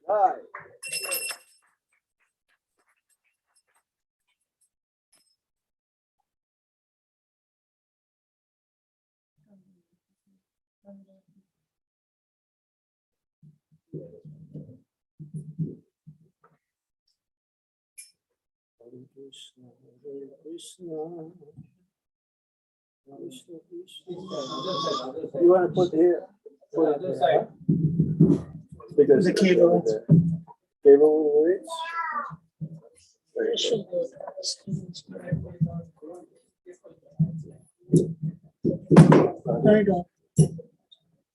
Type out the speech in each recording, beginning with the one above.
Right. Hare Krishna, Hare Krishna, Krishna Krishna. You want to put here? Put it there, huh? Because the cable. Cable will reach. There you go.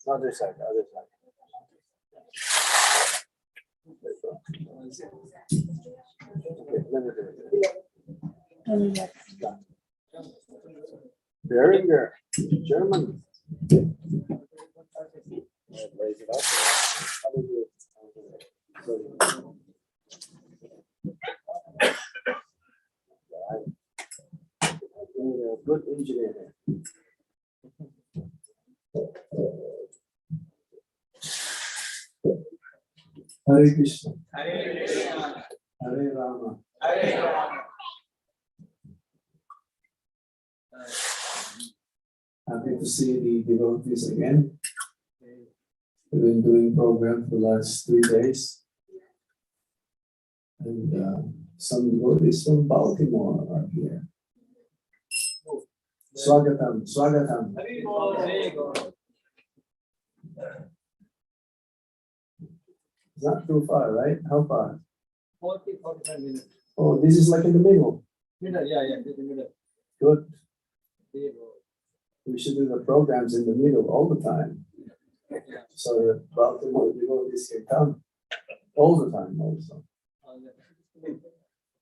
Other side, other side. Okay, let me do it. Very good. German. Raise it up. How do you good engineer. Hare Krishna. Hare Krishna. Hare Rama. Hare Rama. Happy to see the devotees again. We've been doing program for the last 3 days. And some devotees from Baltimore are here. Swagatam, Swagatam. It's not too far, right? How far? 45 minutes. Oh, this is like in the middle. Middle, yeah, in the middle. Good. We should do the programs in the middle all the time. So that Baltimore devotees can come all the time also.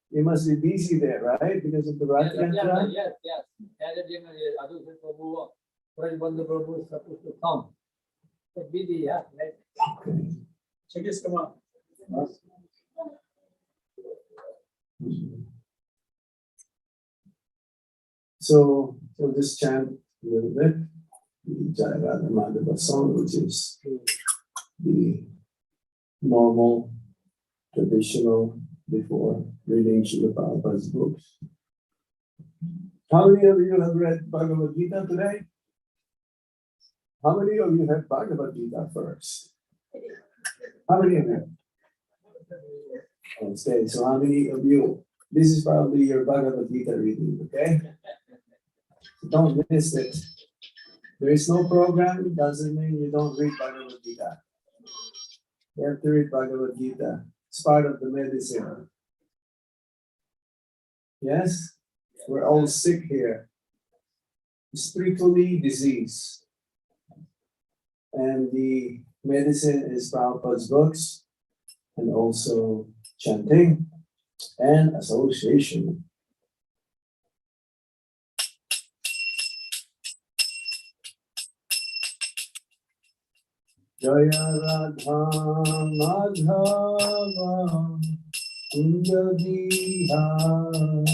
You must be busy there, right? Because of the Rath Yatra? Yes. Prabhu is supposed to come. So busy, yeah, right? Okay. Check this, come on. So we'll just chant a little bit the Jai Radha Madhava song, which is the normal, traditional, before reading Srila Prabhupada's books. How many of you have read Bhagavad Gita today? How many of you have Bhagavad Gita first? How many of you? Okay, so how many of you? This is probably your Bhagavad Gita reading, okay? Don't miss it. There is no program, it doesn't mean you don't read Bhagavad Gita. You have to read Bhagavad Gita. It's part of the medicine. Yes? We're all sick here. Spiritually diseased. And the medicine is Prabhupada's books and also chanting and association. Jaya Radha Madhava Kunja Bihari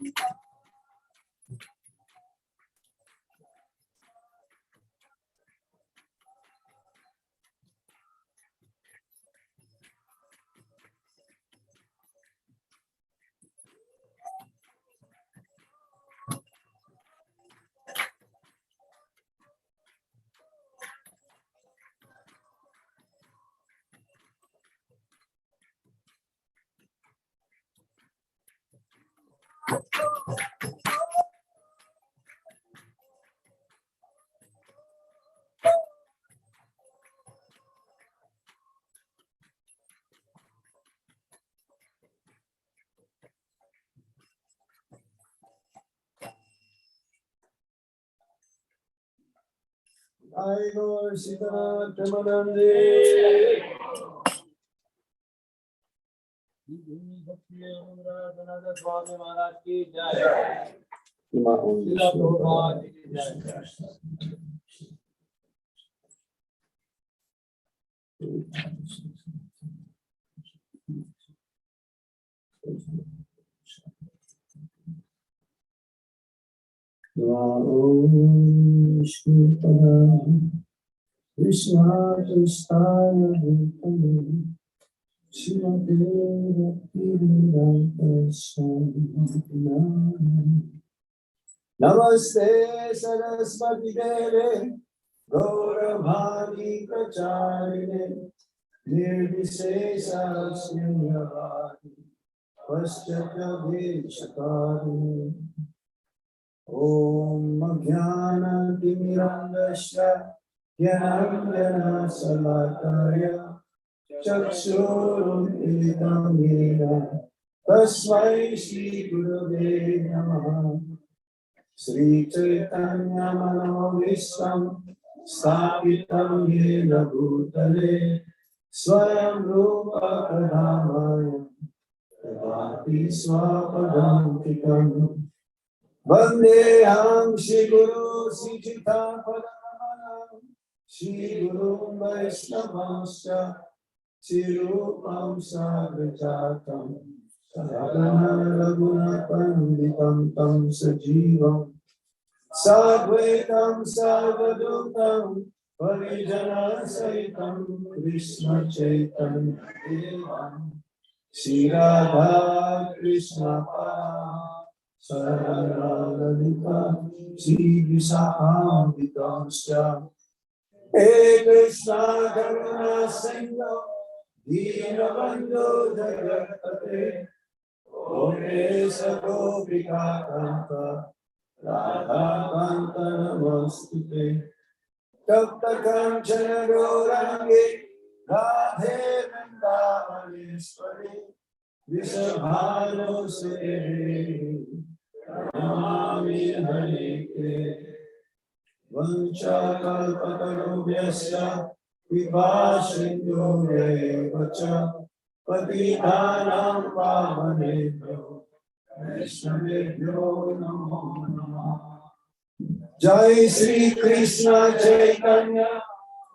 I Lord Sita Pramanande. Swami Maharaj की जय। Ima Om Srila Prabhupada की जय। Om Krishna Kristaya Bhutale Shrimate Bhaktivedanta Swami Namaste Saraswati Deve Gauravani Pracharine Nirvishesha Srinyavadi Paschatya Deshakari Om Jnana Timirandasya Jnana Salakaya Chakshurumilitam Yena Tasmai Shri Gurave Namaha Sri Chaitanya Manovistam Sthapitam Yena Bhutale Swayam Rupa Kadamaya Tadati Swapadantikam Vandeham Shri Guru Sijita Padamana Shri Guru Vaishnavasya Shri Rupam Sagrajatam Sadhana Raguna Panditam Tam Sajivam Sadvaitam Sarvadutam Parijana Saitam Krishna Chaitanya Devam Shri Radha Krishna Pada Saranadika Shri Visakhambitamsya Hey Krishna Karuna Sindhu Dinabandhu Jagatpate Gopesa Gopika Kanta Radha Kanta Namostute Tapta Kanchana Gaurangi Radhe Vrindavaneshwari Vishabhanu Sudhe Namami Harike Vancha Kalpatarubhyasya Vipashindureva Patitanam Pavanebhyo Vaishnavebhyo Namo Namah Jai Sri Krishna Chaitanya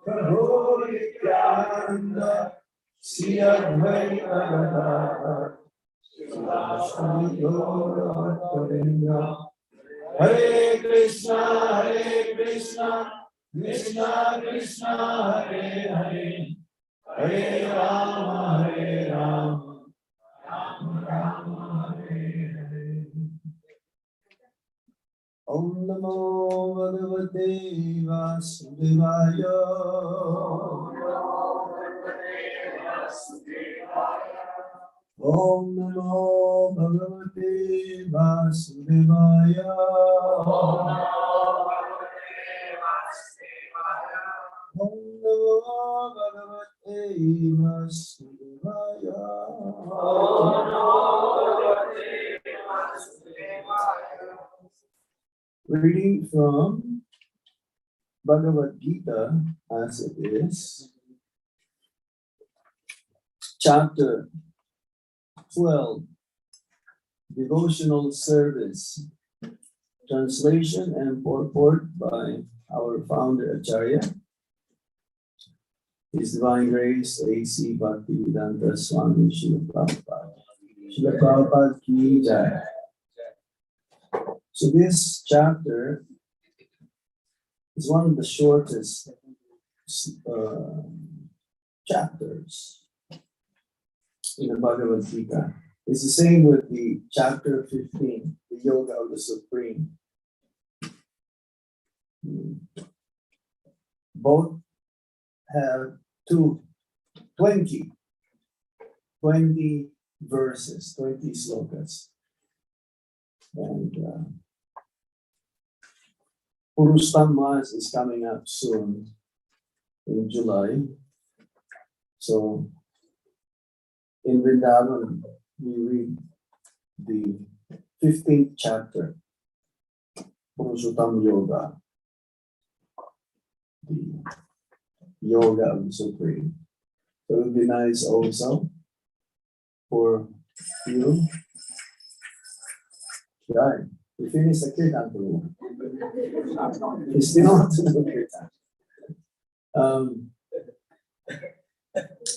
Prabhu Nityananda Sri Advaita Gadadhar Sri Gaura Bhaktavrinda Hare Krishna Krishna Krishna Hare Hare Hare Rama Rama Rama Hare Hare Om Namo Bhagavate Vasudevaya Om Namo Bhagavate Vasudevaya Om Namo Bhagavate Vasudevaya Reading from Bhagavad Gita as it is, chapter 12, Devotional Service, translation and purport by our founder Acharya, His Divine Grace A.C. Bhaktivedanta Swami Srila Prabhupada. Srila Prabhupada ki jai. So this chapter is one of the shortest chapters in the Bhagavad Gita. It's the same with the chapter 15, the Yoga of the Supreme. Both have 20 verses, 20 slokas. And Purushottama Mas is coming up soon in July. So in Vrindavan, we read the 15th chapter, Purushottam Yoga, the Yoga of the Supreme. So it would be nice also for you. Right. We finished the Kirtan Guru. We still want to do Kirtan.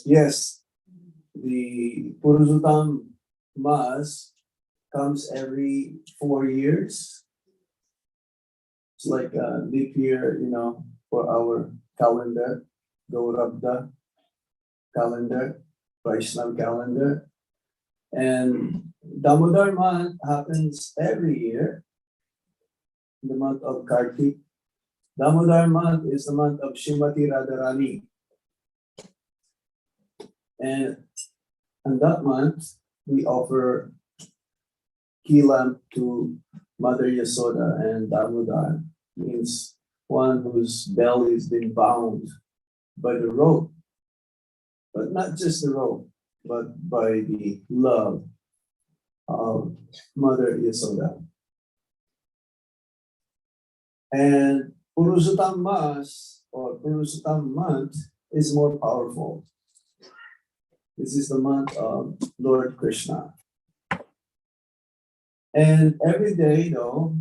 Yes, the Purushottam Mas comes every 4 years. It's like a leap year, for our calendar, Gaurabda calendar, Vaishnav calendar. And Damodar month happens every year, in the month of Kartik. Damodar month is the month of Shrimati Radharani. And in that month, we offer Kilam to Mother Yasoda, and Damodar means one whose belly has been bound by the rope. But not just the rope, but by the love of Mother Yasoda. And Purushottam Mas or Purushottam month is more powerful. This is the month of Lord Krishna. And every day, though,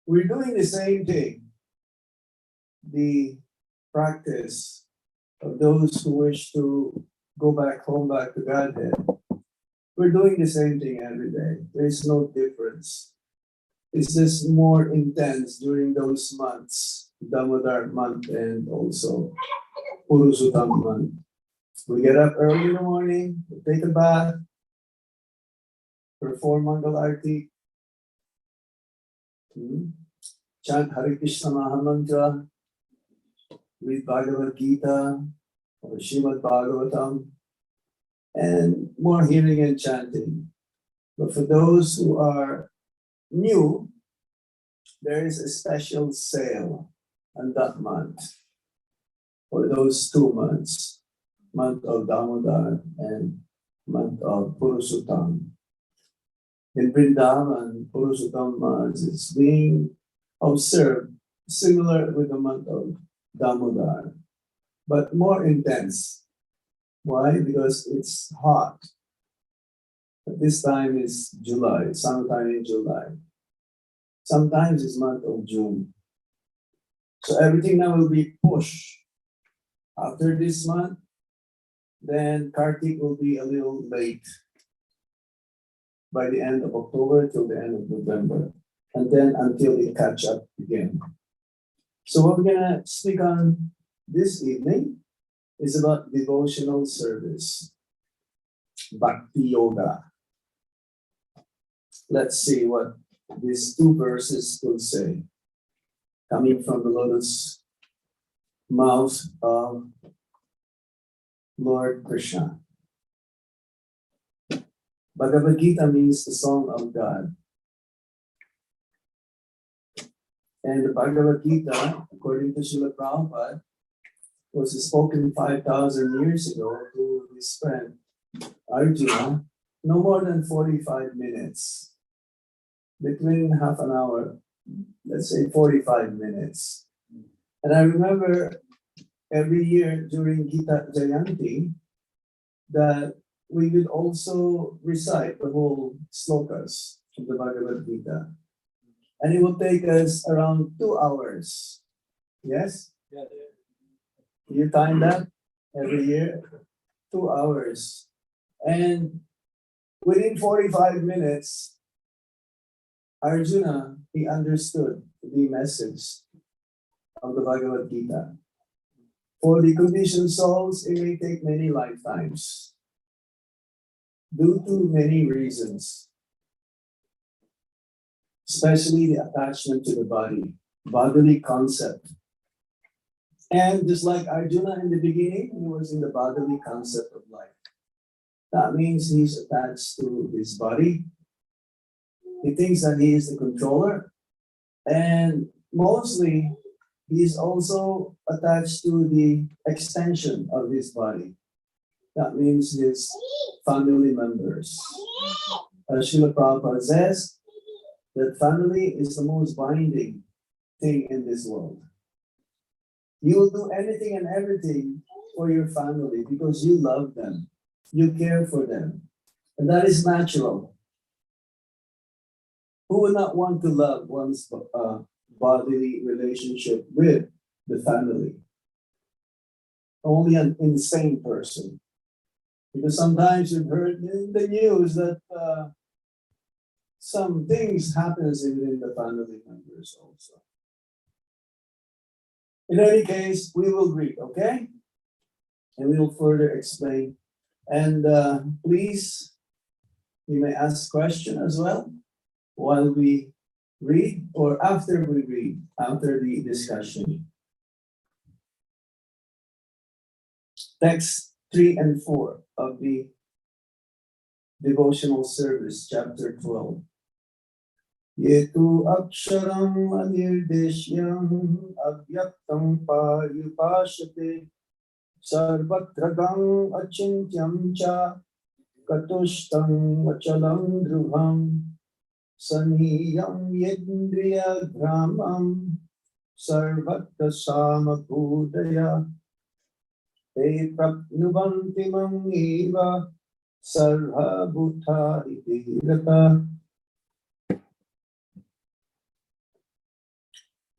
we're doing the same thing. The practice of those who wish to go back home, back to Godhead. We're doing the same thing every day. There's no difference. It's just more intense during those months, Damodar month and also Purushottam month. We get up early in the morning, we take a bath, perform Mangal Arti, chant Hare Krishna Mahamantra, read Bhagavad Gita or Srimad Bhagavatam, and more hearing and chanting. But for those who are new, there is a special sale on that month, for those 2 months, month of Damodar and month of Purushottam. In Vrindavan, Purushottam Mas is being observed similar with the month of Damodar, but more intense. Why? Because it's hot. But this time is July, sometime in July. Sometimes it's month of June. So everything now will be pushed. After this month, then Kartik will be a little late. By the end of October till the end of November. And then until it catch up again. So what we're gonna speak on this evening is about devotional service. Bhakti Yoga. Let's see what these 2 verses will say, coming from the lotus mouth of Lord Krishna. Bhagavad Gita means the song of God. And the Bhagavad Gita, according to Srila Prabhupada, was spoken 5,000 years ago to his friend Arjuna, no more than 45 minutes. Between half an hour, let's say 45 minutes. And I remember every year during Gita Jayanti that we would also recite the whole slokas of the Bhagavad Gita. And it will take us around 2 hours. Yes? Yeah. You time that every year? 2 hours. And within 45 minutes, Arjuna, he understood the message of the Bhagavad Gita. For the conditioned souls, it may take many lifetimes due to many reasons, especially the attachment to the body, bodily concept. And just like Arjuna in the beginning, he was in the bodily concept of life. That means he's attached to his body. He thinks that he is the controller. And mostly, he is also attached to the extension of his body. That means his family members. As Srila Prabhupada says, that family is the most binding thing in this world. You will do anything and everything for your family because you love them, you care for them, and that is natural. Who would not want to love one's bodily relationship with the family? Only an insane person. Because sometimes you've heard in the news that some things happens within the family members also. In any case, we will read, okay? And we will further explain. And please, you may ask question as well while we read or after we read, after the discussion. Text 3 and 4 of the devotional service, chapter 12. Yetu aksharam anirdeshyam avyaktam paripashate sarvatragam achintyam cha katushtam achalam dhrubham saniyam yendriya dhramam sarvatra samabhudaya te prapnuvanti mam eva sarva bhuta itirata.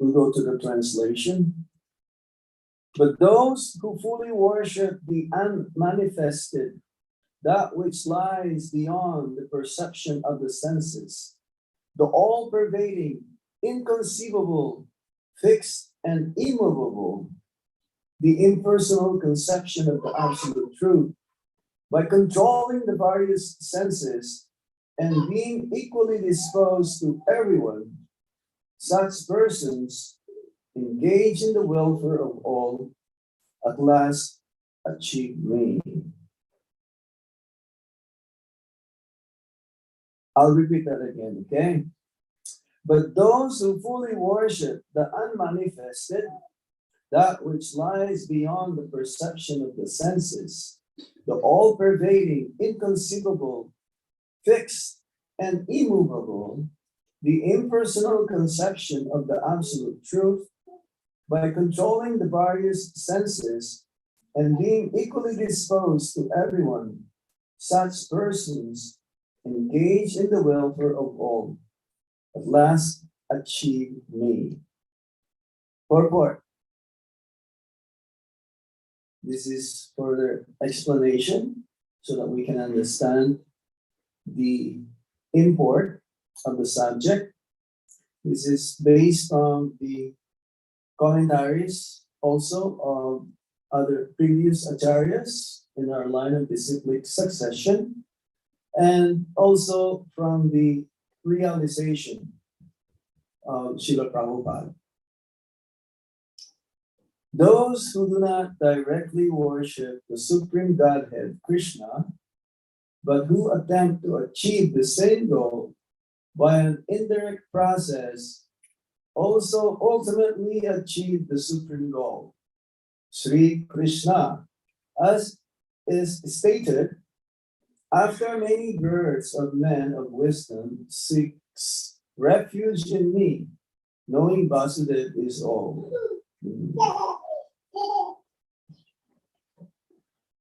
We'll go to the translation. But those who fully worship the unmanifested, that which lies beyond the perception of the senses, the all-pervading, inconceivable, fixed, and immovable, the impersonal conception of the absolute truth, by controlling the various senses and being equally disposed to everyone, such persons engage in the welfare of all, at last achieve me. I'll repeat that again, okay? But those who fully worship the unmanifested, that which lies beyond the perception of the senses, the all-pervading, inconceivable, fixed, and immovable, the impersonal conception of the absolute truth, by controlling the various senses and being equally disposed to everyone, such persons engage in the welfare of all, at last achieve me. Purport. This is further explanation so that we can understand the import of the subject. This is based on the commentaries also of other previous acharyas in our line of disciplic succession, and also from the realization of Srila Prabhupada. Those who do not directly worship the Supreme Godhead, Krishna, but who attempt to achieve the same goal by an indirect process, also ultimately achieve the supreme goal, Sri Krishna, as is stated, after many births of men of wisdom seeks refuge in me, knowing Vasudeva is all.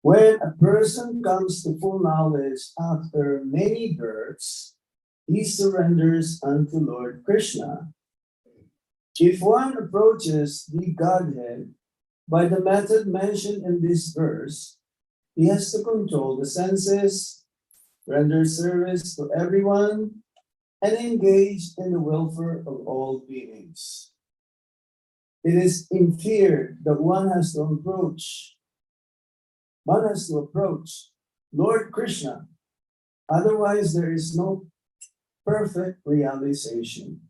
When a person comes to full knowledge after many births, he surrenders unto Lord Krishna. If one approaches the Godhead by the method mentioned in this verse, he has to control the senses, render service to everyone, and engaged in the welfare of all beings. It is in fear that one has to approach Lord Krishna. Otherwise, there is no perfect realization.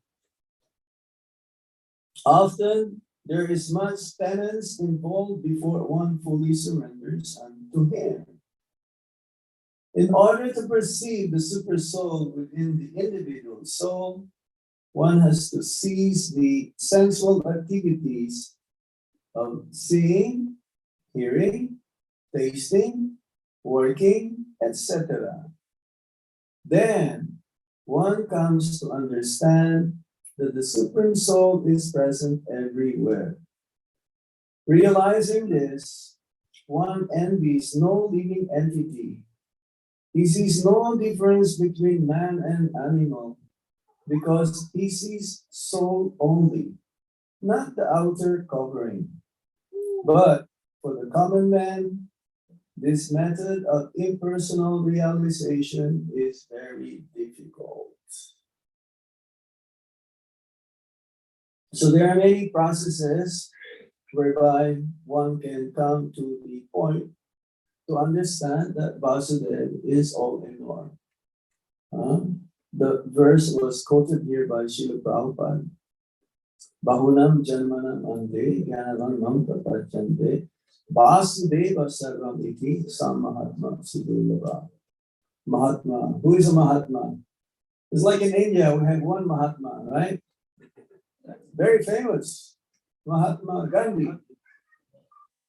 Often, there is much penance involved before one fully surrenders unto him. In order to perceive the super soul within the individual soul, one has to cease the sensual activities of seeing, hearing, tasting, working, etc. Then one comes to understand that the Supreme Soul is present everywhere. Realizing this, one envies no living entity. He sees no difference between man and animal because he sees soul only, not the outer covering. But for the common man, this method of impersonal realization is very difficult. So there are many processes whereby one can come to the point to understand that Vasudeva is all in one. The verse was quoted here by Srila Prabhupada. Bahunam janmanam ande gyanavam mam prapachante Vasudeva sarvam iti samahatma sudurlabha. Mahatma. Who is a Mahatma? It's like in India, we have one Mahatma, right? Very famous. Mahatma Gandhi.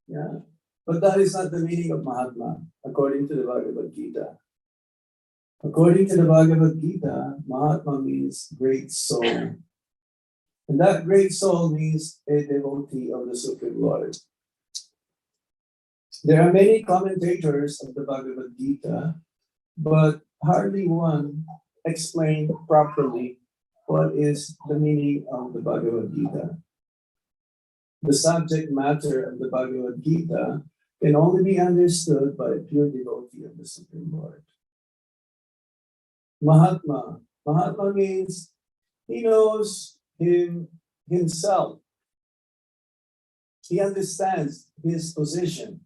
Yeah. But that is not the meaning of Mahatma, according to the Bhagavad Gita. According to the Bhagavad Gita, Mahatma means great soul. And that great soul means a devotee of the Supreme Lord. There are many commentators of the Bhagavad Gita, but hardly one explained properly what is the meaning of the Bhagavad Gita. The subject matter of the Bhagavad Gita can only be understood by a pure devotee of the Supreme Lord. Mahatma. Mahatma means he knows himself. He understands his position.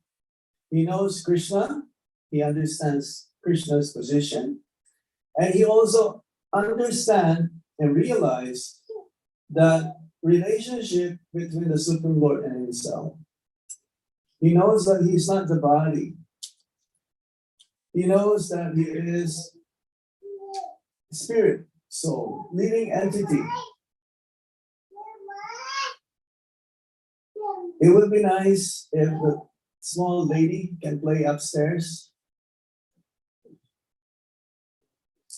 He knows Krishna. He understands Krishna's position. And he also understands and realizes that relationship between the Supreme Lord and himself. He knows that he's not the body. He knows that he is spirit, soul, living entity. It would be nice if the small lady can play upstairs.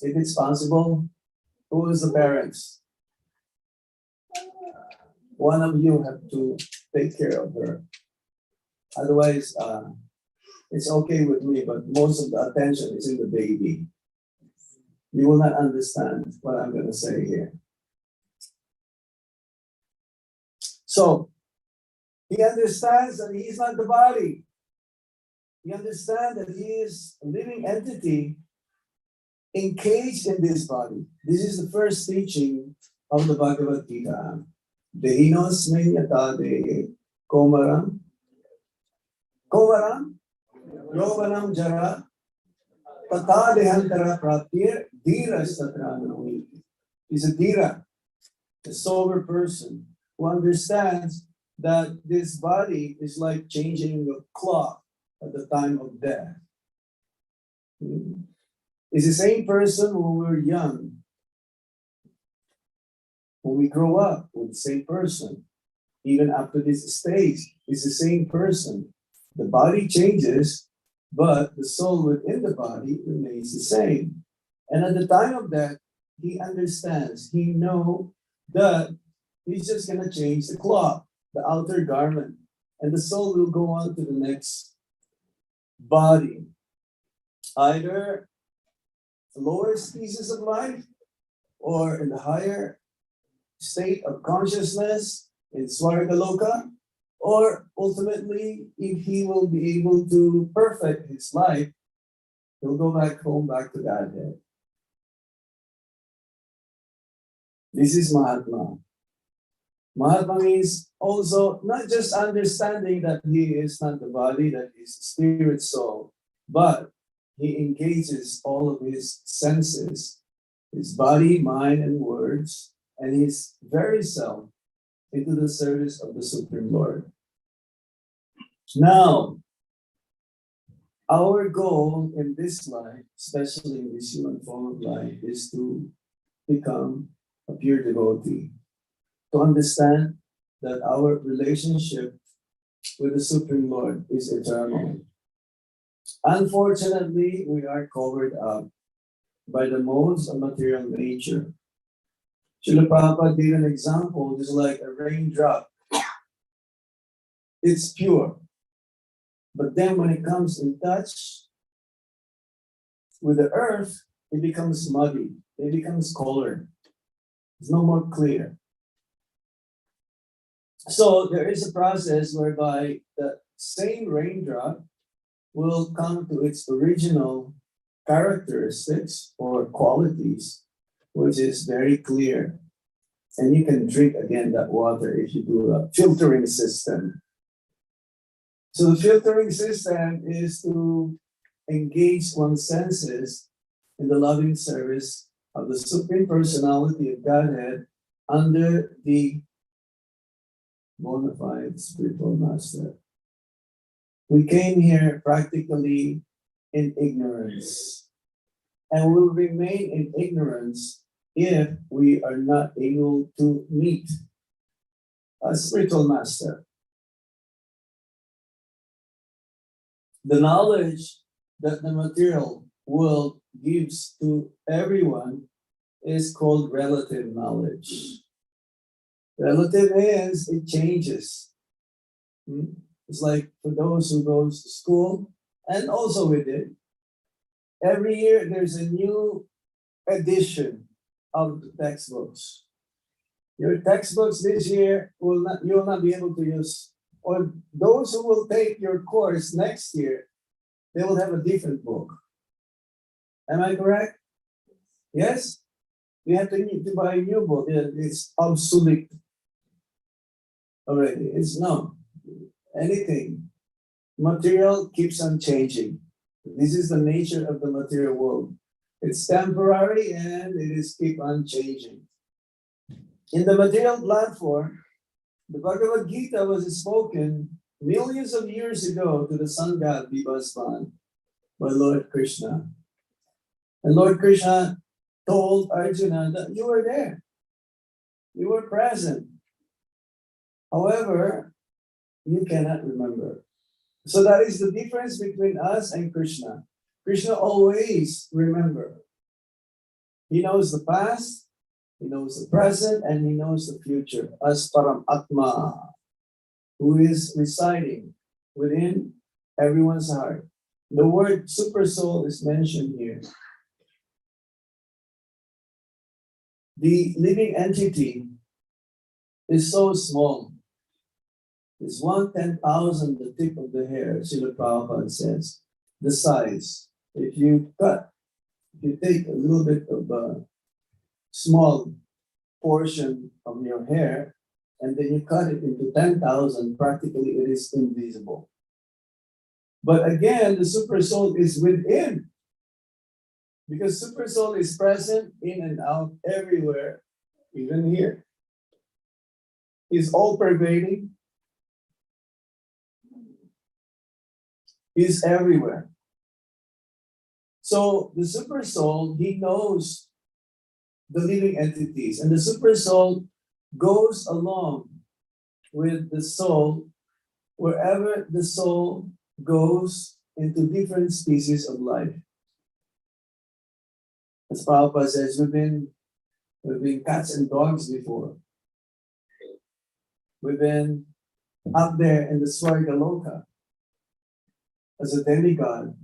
If it's possible, who is the parents? One of you have to take care of her. Otherwise, it's okay with me, but most of the attention is in the baby. You will not understand what I'm going to say here. So, he understands that he is not the body. He understands that he is a living entity encaged in this body. This is the first teaching of the Bhagavad Gita. Dehinos menyata de komaram. Komaram, yovanam jara, tata dehantara praptir, dhira statranami. He's a dhira, a sober person who understands that this body is like changing a clock at the time of death. It's the same person when we're young. When we grow up, we're the same person. Even after this stage, it's the same person. The body changes, but the soul within the body remains the same. And at the time of death, he understands, he knows that he's just going to change the cloth, the outer garment, and the soul will go on to the next body. Either the lower species of life or in the higher state of consciousness in Swargaloka, or ultimately, if he will be able to perfect his life, he'll go back home, back to Godhead. This is Mahatma. Mahatma means also not just understanding that he is not the body, that is spirit, soul, but he engages all of his senses, his body, mind, and words, and his very self into the service of the Supreme Lord. Now, our goal in this life, especially in this human form of life, is to become a pure devotee, to understand that our relationship with the Supreme Lord is eternal. Unfortunately, we are covered up by the modes of material nature. Srila Prabhupada gave an example, just like a raindrop. It's pure. But then when it comes in touch with the earth, it becomes muddy. It becomes colored. It's no more clear. So there is a process whereby the same raindrop will come to its original characteristics or qualities, which is very clear. And you can drink again that water if you do a filtering system. So the filtering system is to engage one's senses in the loving service of the Supreme Personality of Godhead under the bona fide spiritual master. We came here practically in ignorance, and will remain in ignorance if we are not able to meet a spiritual master. The knowledge that the material world gives to everyone is called relative knowledge. Relative is, it changes. It's like for those who goes to school, and also with it, every year there's a new edition of the textbooks. Your textbooks this year you will not be able to use, or those who will take your course next year, they will have a different book. Am I correct? Yes? You have to buy a new book. It's obsolete already. It's no. Anything. Material keeps on changing. This is the nature of the material world. It's temporary and it is keep on changing. In the material platform, the Bhagavad Gita was spoken millions of years ago to the sun god Vibhasvan by Lord Krishna. And Lord Krishna told Arjuna that you were there. You were present. However, you cannot remember. So that is the difference between us and Krishna. Krishna always remembers. He knows the past, he knows the present, and he knows the future. As Paramatma, who is residing within everyone's heart. The word super soul is mentioned here. The living entity is so small. It's 1/10,000 the tip of the hair, Srila Prabhupada says. The size. If you take a little bit of a small portion of your hair, and then you cut it into 10,000, practically it is invisible. But again, the super soul is within. Because super soul is present in and out everywhere, even here. He's all pervading. He's everywhere. So the super soul, he knows the living entities, and the super soul goes along with the soul wherever the soul goes into different species of life. As Prabhupada says, we've been cats and dogs before. We've been up there in the Swargaloka as a demigod.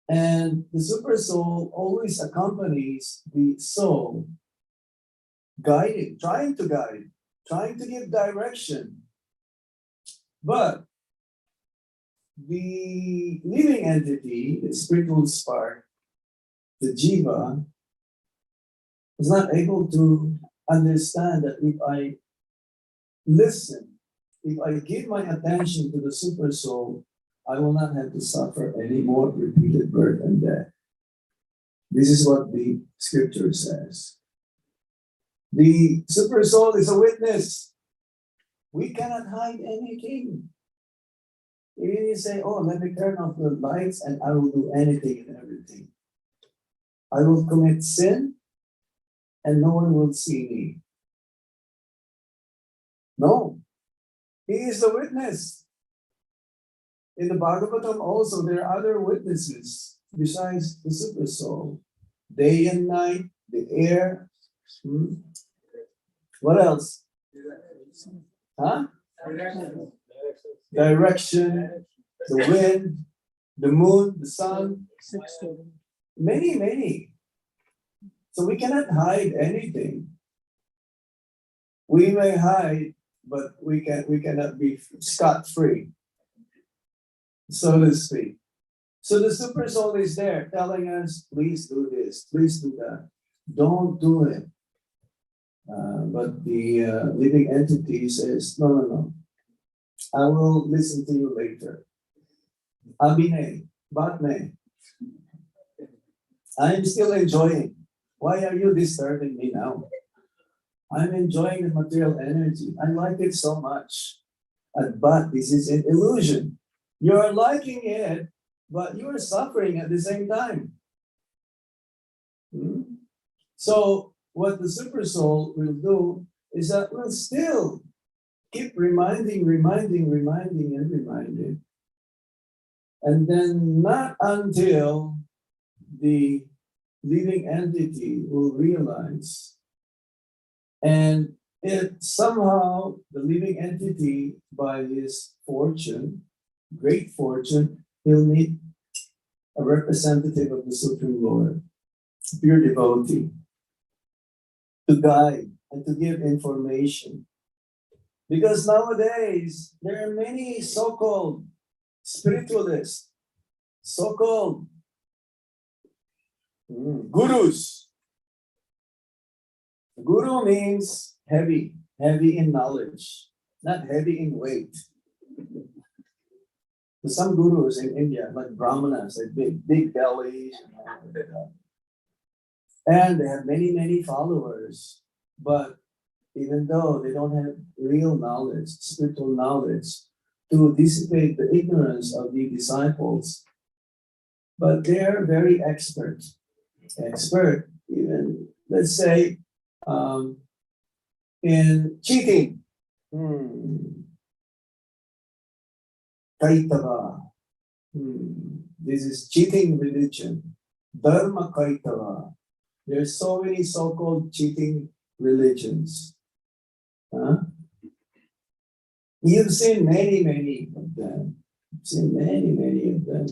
And the super soul always accompanies the soul, guiding, trying to guide, trying to give direction. But the living entity, the spiritual spark, the jiva, is not able to understand that if I listen, if I give my attention to the super soul, I will not have to suffer any more repeated birth and death. This is what the scripture says. The super soul is a witness. We cannot hide anything. Even you say, oh, let me turn off the lights and I will do anything and everything. I will commit sin and no one will see me. No, he is the witness. In the Bhagavatam also, there are other witnesses besides the super soul. Day and night, the air. What else? Huh? Direction, the wind, the moon, the sun. Many, many. So we cannot hide anything. We may hide, but we cannot be scot-free, so to speak. So the super soul is there telling us, please do this, please do that. Don't do it. But the living entity says, no. I will listen to you later. Abhinay, Batme. I'm still enjoying. Why are you disturbing me now? I'm enjoying the material energy. I like it so much. But this is an illusion. You're liking it, but you are suffering at the same time. So what the super soul will do is that we'll still keep reminding. And then not until the living entity will realize, and it somehow the living entity, by his fortune, great fortune, he'll meet a representative of the Supreme Lord, pure devotee, to guide and to give information. Because nowadays, there are many so-called spiritualists, so-called gurus. Guru means heavy in knowledge, not heavy in weight. Some gurus in India, like Brahmanas, like big bellies, and they have many followers. But even though they don't have real knowledge, spiritual knowledge, to dissipate the ignorance of the disciples, but they're very expert, even, let's say, in cheating. Kaitava. This is cheating religion. Dharma Kaitava. There's so many so-called cheating religions. You've seen many of them. You've seen many of them.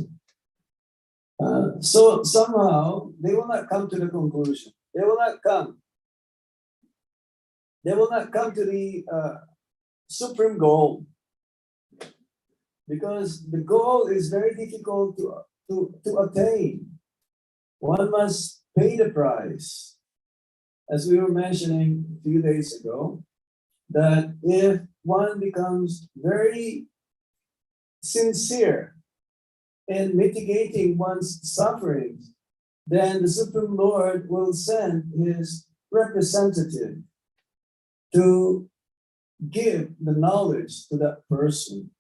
So somehow they will not come to the conclusion. They will not come to the supreme goal, because the goal is very difficult to attain. One must pay the price. As we were mentioning a few days ago, that if one becomes very sincere in mitigating one's sufferings, then the Supreme Lord will send his representative to give the knowledge to that person.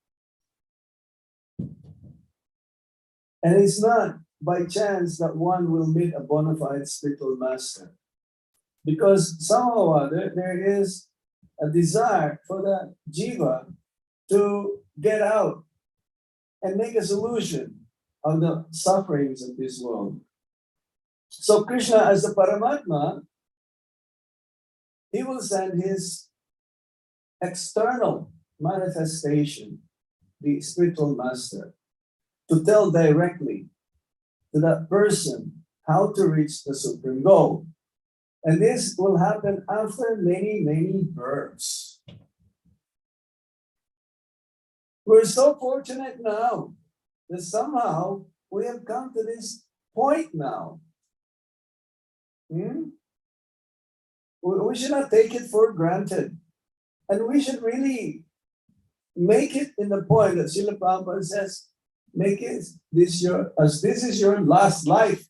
And it's not by chance that one will meet a bona fide spiritual master, because somehow or other there is a desire for that jiva to get out and make a solution of the sufferings of this world. So Krishna, as the Paramatma, he will send his external manifestation, the spiritual master, to tell directly to that person how to reach the supreme goal. And this will happen after many births. We're so fortunate now that somehow we have come to this point now. We should not take it for granted. And we should really make it in the point that Srila Prabhupada says, make it this is your last life.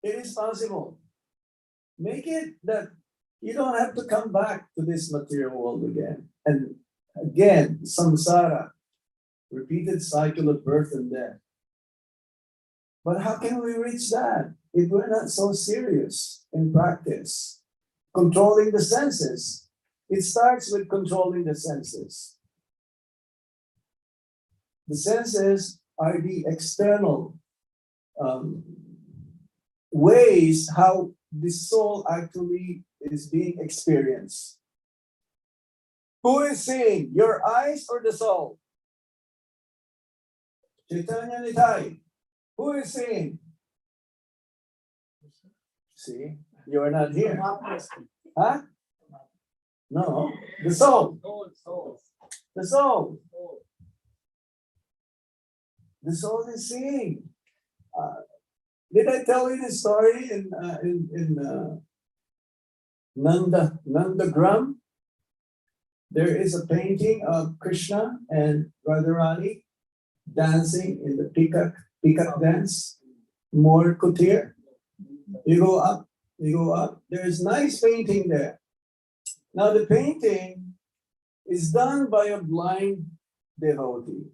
It is possible. Make it that you don't have to come back to this material world again. And again, samsara, repeated cycle of birth and death. But how can we reach that if we're not so serious in practice? Controlling the senses. It starts with controlling the senses. The senses are the external ways how the soul actually is being experienced. Who is seeing? Your eyes or the soul? Chaitanya Nitai. Who is seeing? See, you are not here. Huh? No, the soul. The soul. The soul is seeing. Did I tell you the story in Nandagram? There is a painting of Krishna and Radharani dancing in the peacock dance, More Kutir. You go up. There is nice painting there. Now the painting is done by a blind devotee.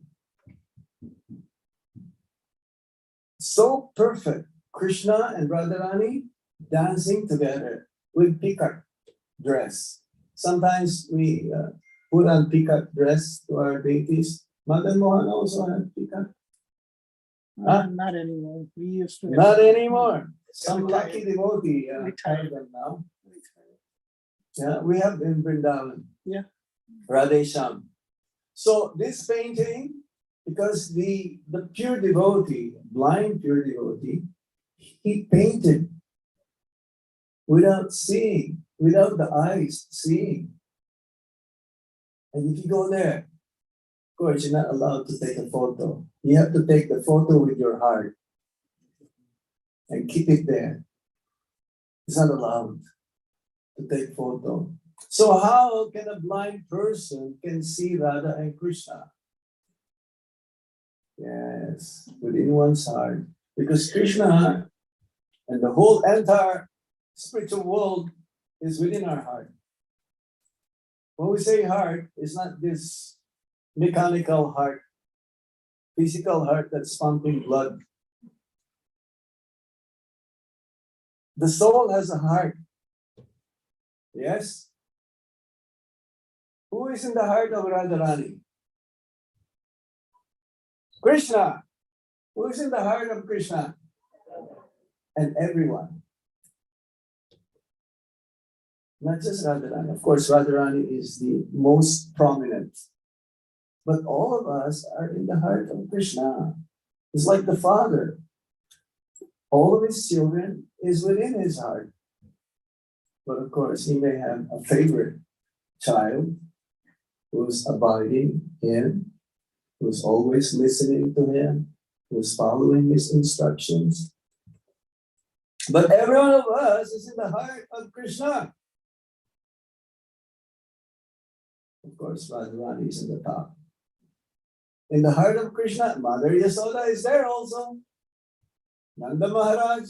So perfect. Krishna and Radharani dancing together with peacock dress. Sometimes we put on peacock dress to our deities. Madan Mohan also had peacock. Not anymore. We used to. Not anymore. Some Retired. lucky devotee Retired. them now. Yeah, we have in Vrindavan. Yeah. Radhe Shyam. So this painting, because the pure devotee, blind pure devotee, he painted without seeing, without the eyes seeing. And if you go there, of course, you're not allowed to take a photo. You have to take the photo with your heart and keep it there. It's not allowed to take photo. So how can a blind person can see Radha and Krishna? Yes, within one's heart. Because Krishna and the whole entire spiritual world is within our heart. When we say heart, it's not this mechanical heart, physical heart that's pumping blood. The soul has a heart. Yes? Who is in the heart of Radharani? Krishna. Who is in the heart of Krishna? And everyone. Not just Radharani. Of course, Radharani is the most prominent. But all of us are in the heart of Krishna. It's like the Father. All of his children is within his heart. But of course, he may have a favorite child who's abiding him, who's always listening to him, who's following his instructions. But every one of us is in the heart of Krishna. Of course, Radharani is in the top. In the heart of Krishna, Mother Yasoda is there also. Nanda Maharaj,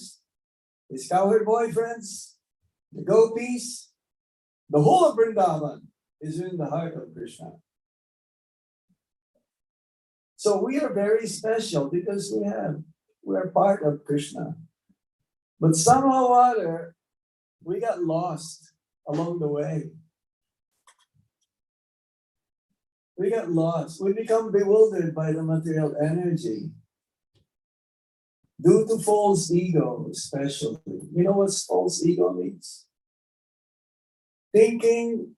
his cowherd boyfriends, the gopis, the whole of Vrindavan is in the heart of Krishna. So we are very special because we are part of Krishna. But somehow or other, we got lost along the way. We got lost. We become bewildered by the material energy. Due to false ego, especially. You know what false ego means? Thinking,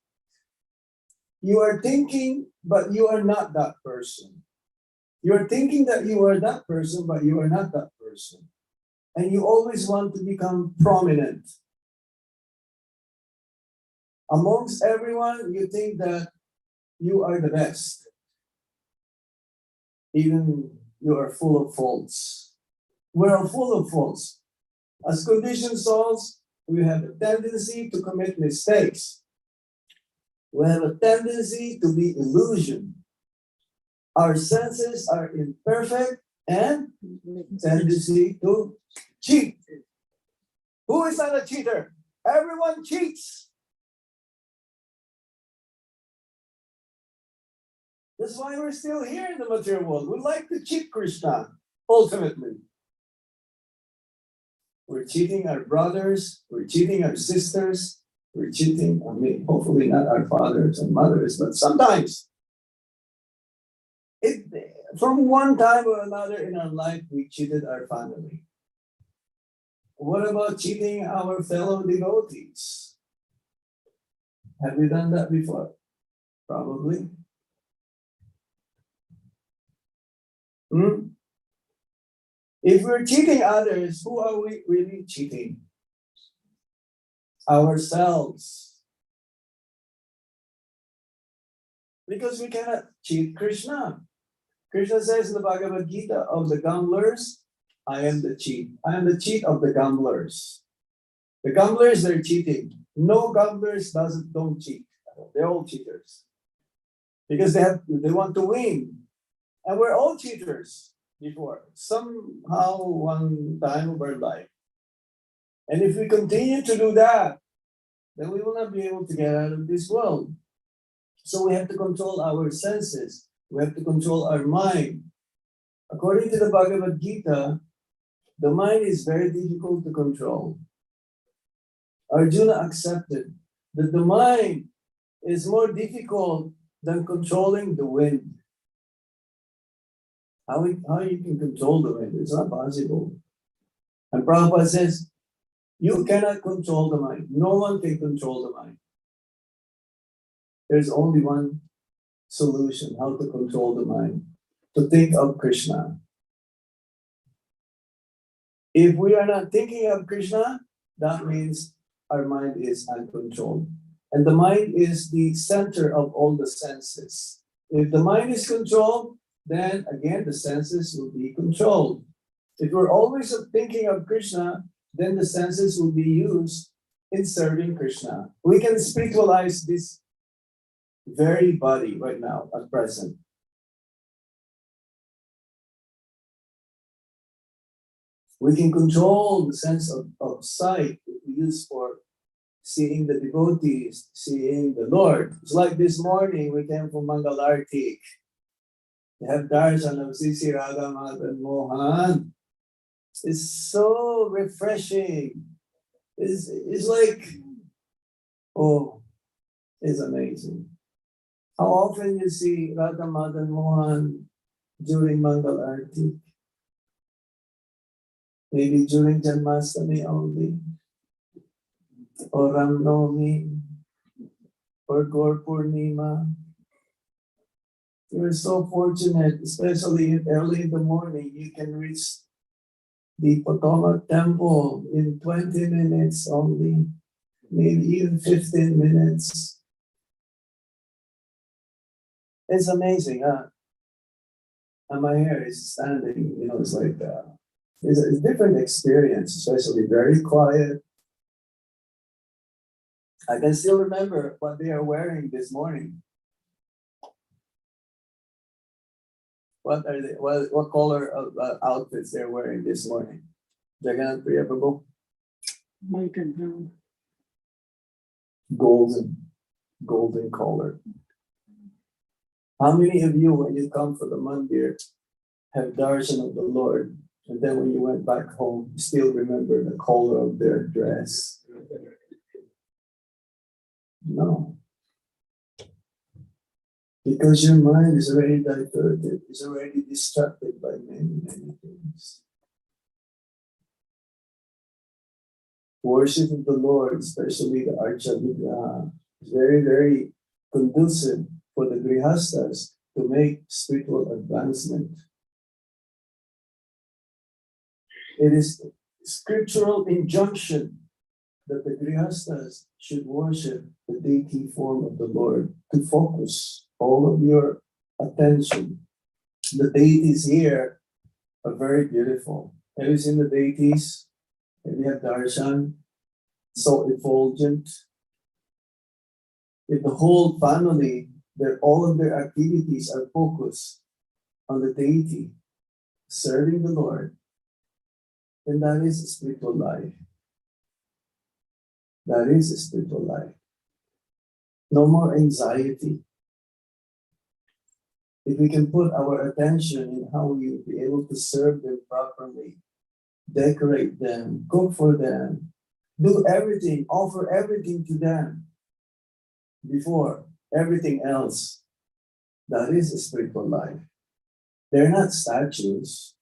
you are thinking, but you are not that person. You are thinking that you are that person, but you are not that person. And you always want to become prominent. Amongst everyone, you think that you are the best. Even you are full of faults. We're all full of faults. As conditioned souls, we have a tendency to commit mistakes. We have a tendency to be illusioned. Our senses are imperfect and tendency to cheat. Who is not a cheater? Everyone cheats. That's why we're still here in the material world. We like to cheat Krishna, ultimately. We're cheating our brothers, we're cheating our sisters, we're cheating, hopefully not our fathers and mothers, but sometimes. From one time or another in our life, we cheated our family. What about cheating our fellow devotees? Have we done that before? Probably. If we're cheating others, who are we really cheating? Ourselves. Because we cannot cheat Krishna. Krishna says in the Bhagavad Gita, of the gamblers, I am the cheat. I am the cheat of the gamblers. The gamblers, they're cheating. No gamblers don't cheat. They're all cheaters. Because they want to win. And we're all cheaters before, somehow, one time of our life. And if we continue to do that, then we will not be able to get out of this world. So we have to control our senses. We have to control our mind. According to the Bhagavad Gita, the mind is very difficult to control. Arjuna accepted that the mind is more difficult than controlling the wind. How you can control the wind? It's not possible. And Prabhupada says, you cannot control the mind. No one can control the mind. There's only one solution, how to control the mind, to think of Krishna. If we are not thinking of Krishna, that means our mind is uncontrolled. And the mind is the center of all the senses. If the mind is controlled, then again, the senses will be controlled. If we're always thinking of Krishna, then the senses will be used in serving Krishna. We can spiritualize this very body right now at present. We can control the sense of sight that we use for seeing the devotees, seeing the Lord. It's like this morning we came from Mangalartik. We have darshan of Sisi Radha Madan Mohan. It's so refreshing. It's like, oh, it's amazing. How often you see Radha Madan Mohan during Mangal Arati? Maybe during Janmashtami only, or Ram Navami, or Gaur Purnima. You're so fortunate, especially early in the morning, you can reach the Potomac Temple in 20 minutes only, maybe even 15 minutes. It's amazing, huh? And my hair is standing, it's like, it's a different experience, especially very quiet. I can still remember what they are wearing this morning. What color of outfits they're wearing this morning? Jagannath Priya Prabhu? White and brown. Golden color. How many of you, when you come for the mandir, have darshan of the Lord, and then when you went back home, you still remember the color of their dress? No. Because your mind is already diverted, is already distracted by many, many things. Worship of the Lord, especially the Archa Vigraha, is very, very conducive for the Grihastas to make spiritual advancement. It is scriptural injunction that the Grihastas should worship the deity form of the Lord, to focus all of your attention. The deities here are very beautiful. Have you seen the deities? We have darshan, so effulgent. If the whole family, all of their activities are focused on the deity, serving the Lord, then that is a spiritual life. That is a spiritual life. No more anxiety. If we can put our attention in how we will be able to serve them properly, decorate them, cook for them, do everything, offer everything to them before everything else, that is a spiritual life. They're not statues.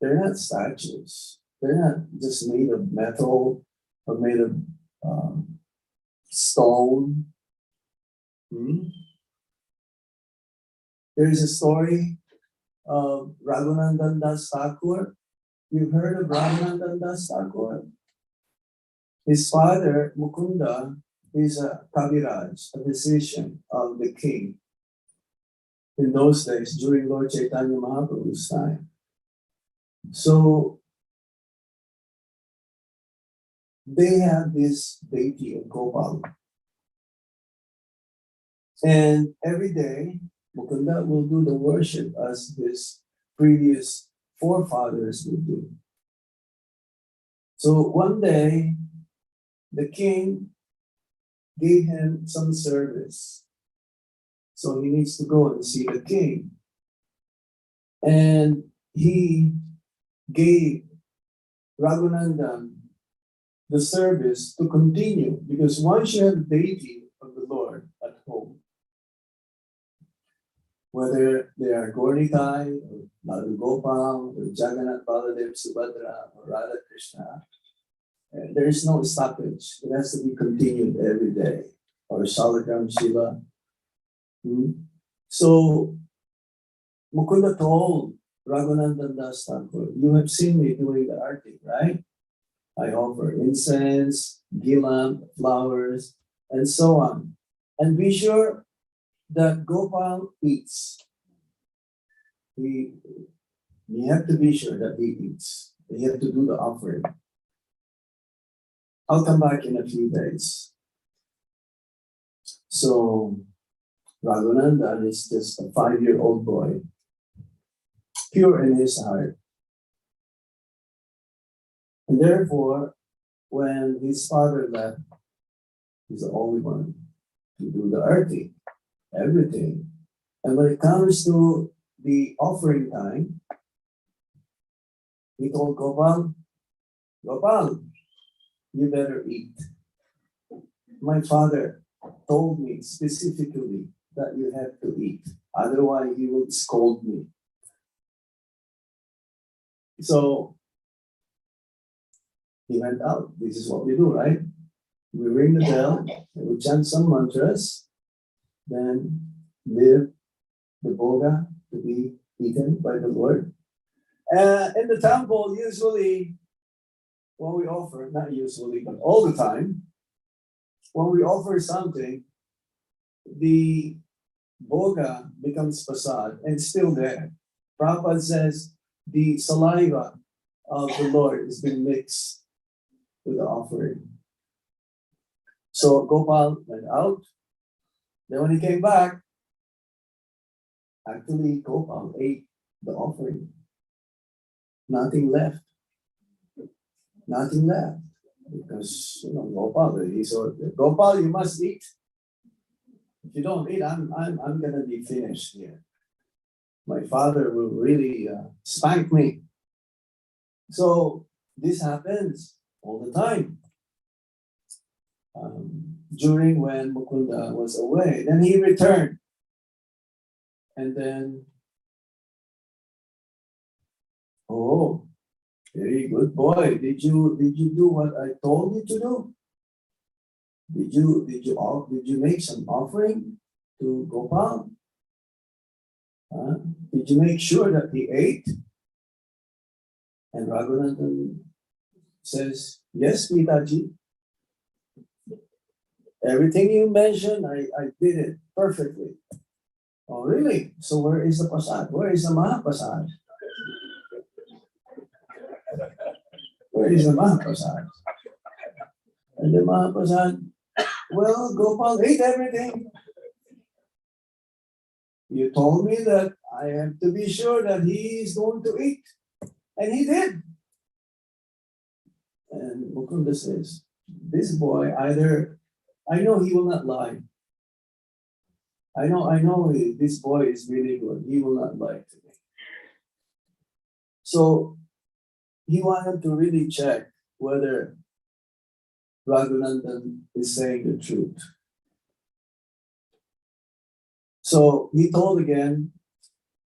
They're not statues. They're not just made of metal or made of stone. There is a story of Raghunandan Das Thakur. You've heard of Raghunandan Das Thakur? His father, Mukunda, is a Kaviraj, a physician of the king in those days during Lord Chaitanya Mahaprabhu's time. So they have this deity of Gopal. And every day, Mukunda will do the worship as his previous forefathers would do. So one day, the king gave him some service. So he needs to go and see the king. And he gave Raghunandan the service to continue, because once you have the deity of the Lord at home, whether they are Gaurikai, or Ladu Gopal, or Jagannath Baladev Subhadra, or Radha Krishna, there is no stoppage. It has to be continued every day. Or Salagram Shiva. So Mukunda told Raghunandan Das Thakur, you have seen me doing the arti, right? I offer incense, gilam, flowers, and so on. And be sure that Gopal eats. We have to be sure that he eats. We have to do the offering. I'll come back in a few days. So Raghunandan is just a 5-year-old boy, pure in his heart. And therefore, when his father left, he's the only one to do the arti, everything. And when it comes to the offering time, he told Gopal, Gopal, you better eat. My father told me specifically that you have to eat, otherwise he will scold me. So he went out. This is what we do, right? We ring the bell, we chant some mantras, then leave the boga to be eaten by the Lord. In the temple, usually, when we offer, not usually, but all the time, when we offer something, the boga becomes prasad and still there. Prabhupada says the saliva of the Lord has been mixed with the offering. So Gopal went out. Then when he came back, actually Gopal ate the offering. Nothing left. Nothing left. Because Gopal, Gopal, you must eat. If you don't eat, I'm gonna be finished here. My father will really spank me. So this happens all the time. During when Mukunda was away, then he returned, and then, oh, very good boy. Did you do what I told you to do? Did you make some offering to Gopal? Did you make sure that he ate? And Raghunandan says, yes, Pitaji. Everything you mentioned, I did it perfectly. Oh, really? So where is the prasad? Where is the Mahaprasad? where is the Mahaprasad? And the Mahaprasad, well, Gopal ate everything. You told me that I have to be sure that he is going to eat. And he did. And Mukunda says, this boy either, I know he will not lie. I know this boy is really good. He will not lie to me. So he wanted to really check whether Raghunandan is saying the truth. So he told again,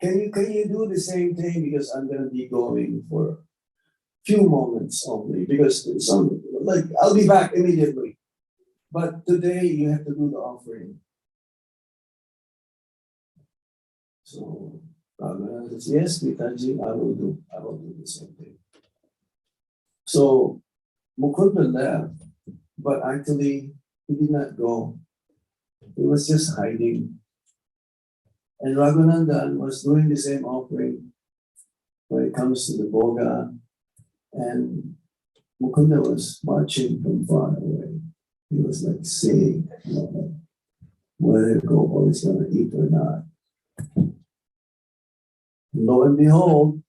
can you do the same thing, because I'm gonna be going for a few moments only, because I'll be back immediately. But today you have to do the offering. So Raghunandan says, yes, Pitaji, I will do the same thing. So Mukunda left, but actually he did not go. He was just hiding. And Raghunandan was doing the same offering when it comes to the Bhoga, and Mukunda was watching from far away. He was like seeing, whether Gopal is going to eat or not. Lo and behold,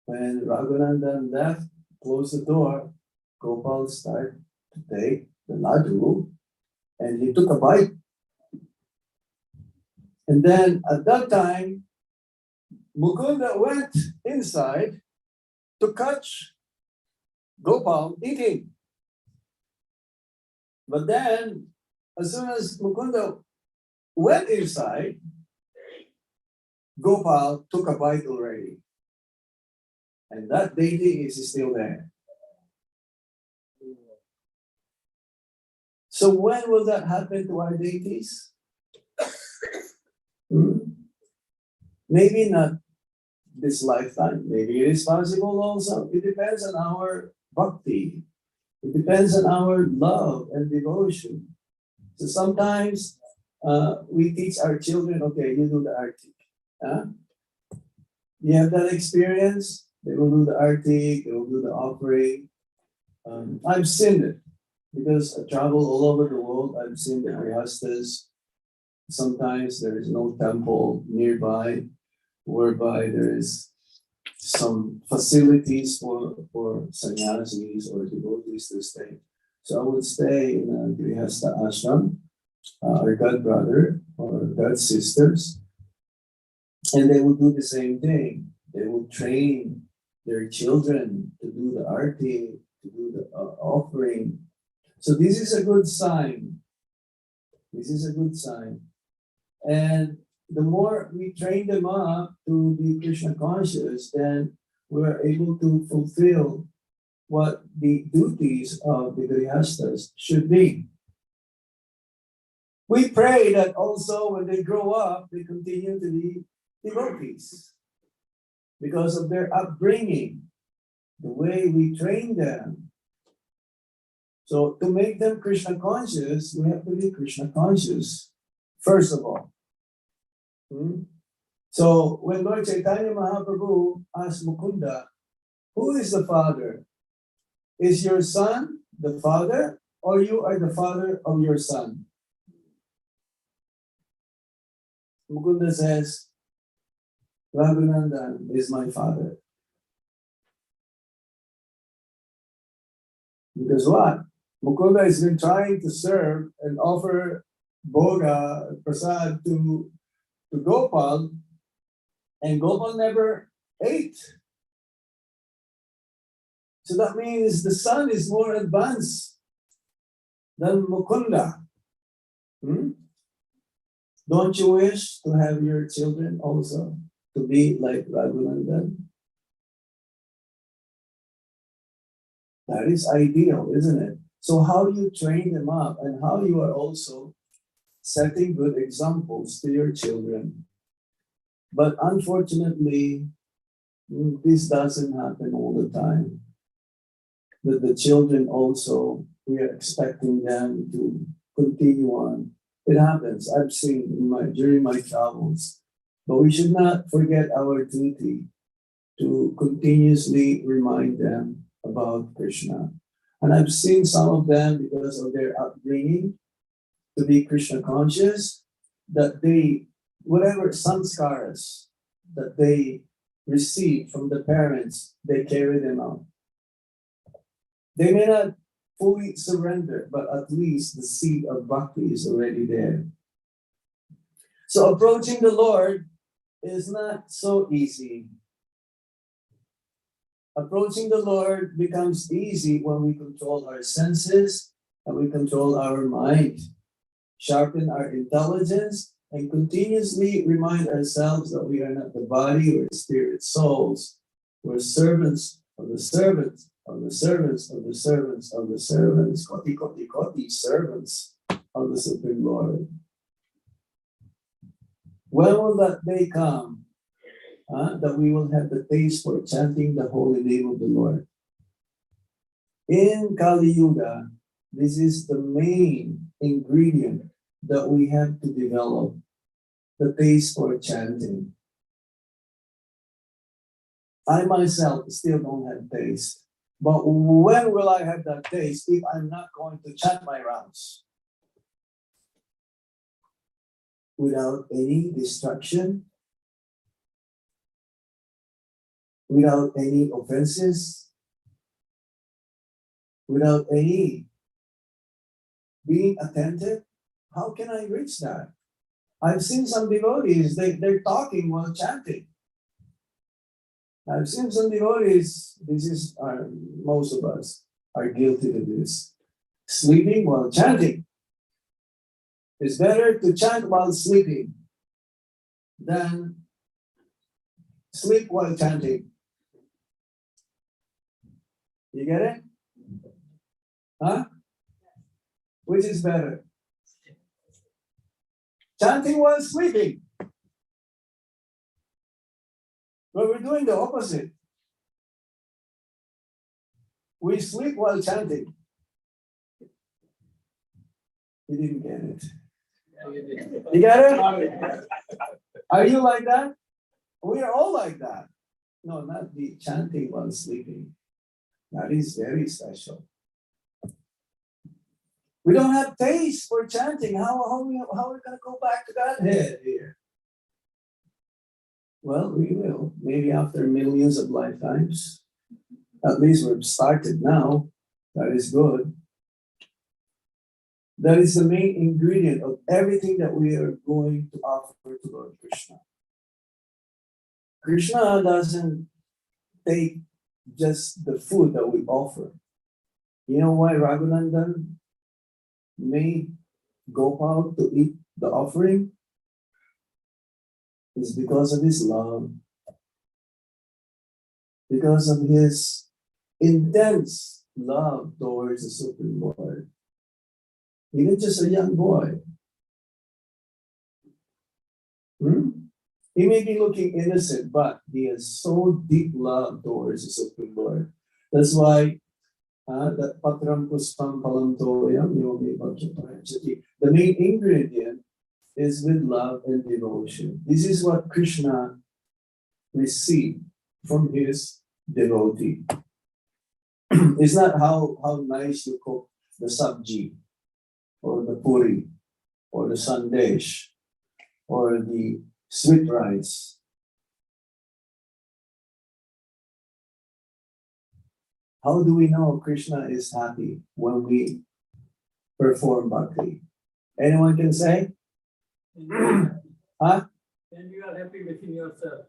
when Raghunandan left, closed the door, Gopal started to take the laddu, and he took a bite. And then at that time, Mukunda went inside to catch Gopal eating. But then, as soon as Mukunda went inside, Gopal took a bite already. And that deity is still there. So when will that happen to our deities? Maybe not this lifetime. Maybe it is possible also. It depends on our bhakti. It depends on our love and devotion. So sometimes we teach our children, okay, you do the arti. You have that experience? They will do the arti, they will do the offering. I've seen it because I travel all over the world. I've seen the grihastas. Sometimes there is no temple nearby, whereby there is some facilities for sannyasis or devotees to stay. So I would stay in a grihasta ashram, or god brother or god sisters, and they would do the same thing. They would train their children to do the arti, to do the offering. So this is a good sign. This is a good sign. And the more we train them up to be Krishna conscious, then we're able to fulfill what the duties of the grihastas should be. We pray that also when they grow up, they continue to be devotees because of their upbringing, the way we train them. So to make them Krishna conscious, we have to be Krishna conscious, first of all. So when Lord Chaitanya Mahaprabhu asked Mukunda, who is the father? Is your son the father, or you are the father of your son? Mukunda says, Raghunandan is my father. Because what? Mukunda has been trying to serve and offer Bhoga, Prasad to Gopal, and Gopal never ate. So that means the son is more advanced than Mukunda. Don't you wish to have your children also to be like Raghunandan? That is ideal, isn't it? So how you train them up and how you are also setting good examples to your children. But unfortunately, this doesn't happen all the time. That the children also, we are expecting them to continue on. It happens. I've seen during my travels. But we should not forget our duty to continuously remind them about Krishna. And I've seen some of them because of their upbringing to be Krishna conscious, that they, whatever samskaras that they receive from the parents, they carry them out. They may not fully surrender, but at least the seed of bhakti is already there. So approaching the Lord is not so easy. Approaching the Lord becomes easy when we control our senses and we control our mind, sharpen our intelligence, and continuously remind ourselves that we are not the body or spirit souls. We're servants of the servants of the servants of the servants of the servants, koti koti koti, servants of the Supreme Lord. When will that day come? That we will have the taste for chanting the holy name of the Lord. In Kali Yuga, this is the main ingredient that we have to develop, the taste for chanting. I myself still don't have taste, but when will I have that taste if I'm not going to chant my rounds? Without any distraction, without any offenses, without any being attentive, how can I reach that? I've seen some devotees, they're talking while chanting. I've seen some devotees, most of us are guilty of this, sleeping while chanting. It's better to chant while sleeping than sleep while chanting. You get it? Huh? Which is better? Chanting while sleeping. But we're doing the opposite. We sleep while chanting. You didn't get it. You get it? Are you like that? We are all like that. No, not the chanting while sleeping. That is very special. We don't have taste for chanting. How are we going to go back to Godhead here? Well, we will. Maybe after millions of lifetimes. At least we've started now. That is good. That is the main ingredient of everything that we are going to offer to Lord Krishna. Krishna doesn't take just the food that we offer. You know why Raghunandan made Gopal to eat the offering? It's because of his love, because of his intense love towards the Supreme Lord. Even just a young boy. He may be looking innocent, but he has so deep love towards the Supreme Lord. That's why that patram puspam palam toyam yogi bhakti. The main ingredient is with love and devotion. This is what Krishna received from his devotee. It's not how nice you cook the sabji, or the puri, or the sandesh, or the sweet rice. How do we know Krishna is happy when we perform bhakti? Anyone can say? Huh? Then you are happy within yourself.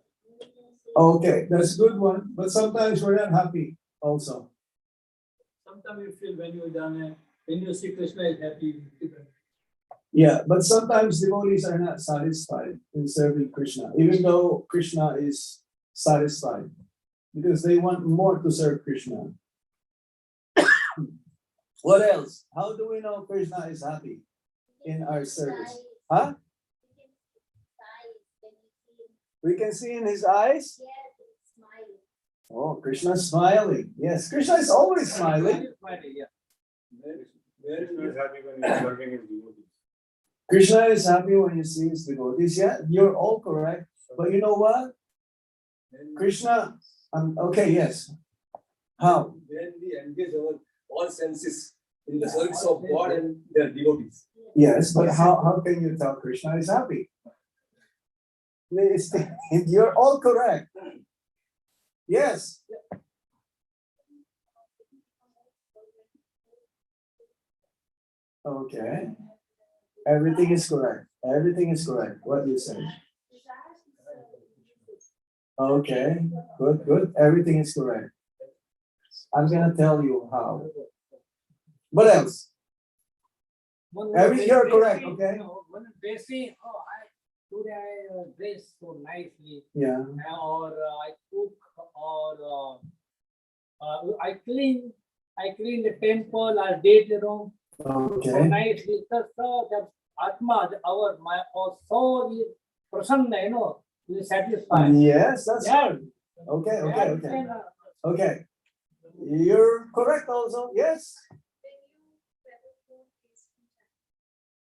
Okay, that's a good one. But sometimes we're not happy also. Sometimes you feel when you see Krishna is happy. Yeah, but sometimes devotees are not satisfied in serving Krishna, even though Krishna is satisfied, because they want more to serve Krishna. What else? How do we know Krishna is happy in our service? Huh? We can see in his eyes? Oh, Krishna is smiling. Yes, Krishna is always smiling. Krishna is happy when he's serving his devotees. Krishna is happy when you see his devotees. Yeah, you're all correct. But you know what? Krishna, okay, yes. How? when we engage our all senses in the service of God and their devotees. Yes, but how can you tell Krishna is happy? You're all correct. Yes. Okay. Everything is correct. Everything is correct. What you say? Okay. Good, good. Everything is correct. I'm gonna tell you how. What else? You're correct, okay? One they say, oh, today I dress so nicely, Yeah. or I cook, or I clean the temple, I date the room so Okay. nicely. So that Atma, our soul is prasanna, is satisfied. Yes, that's Yeah. good. Okay, okay, Yeah, okay. and, Okay. You're correct also. Yes.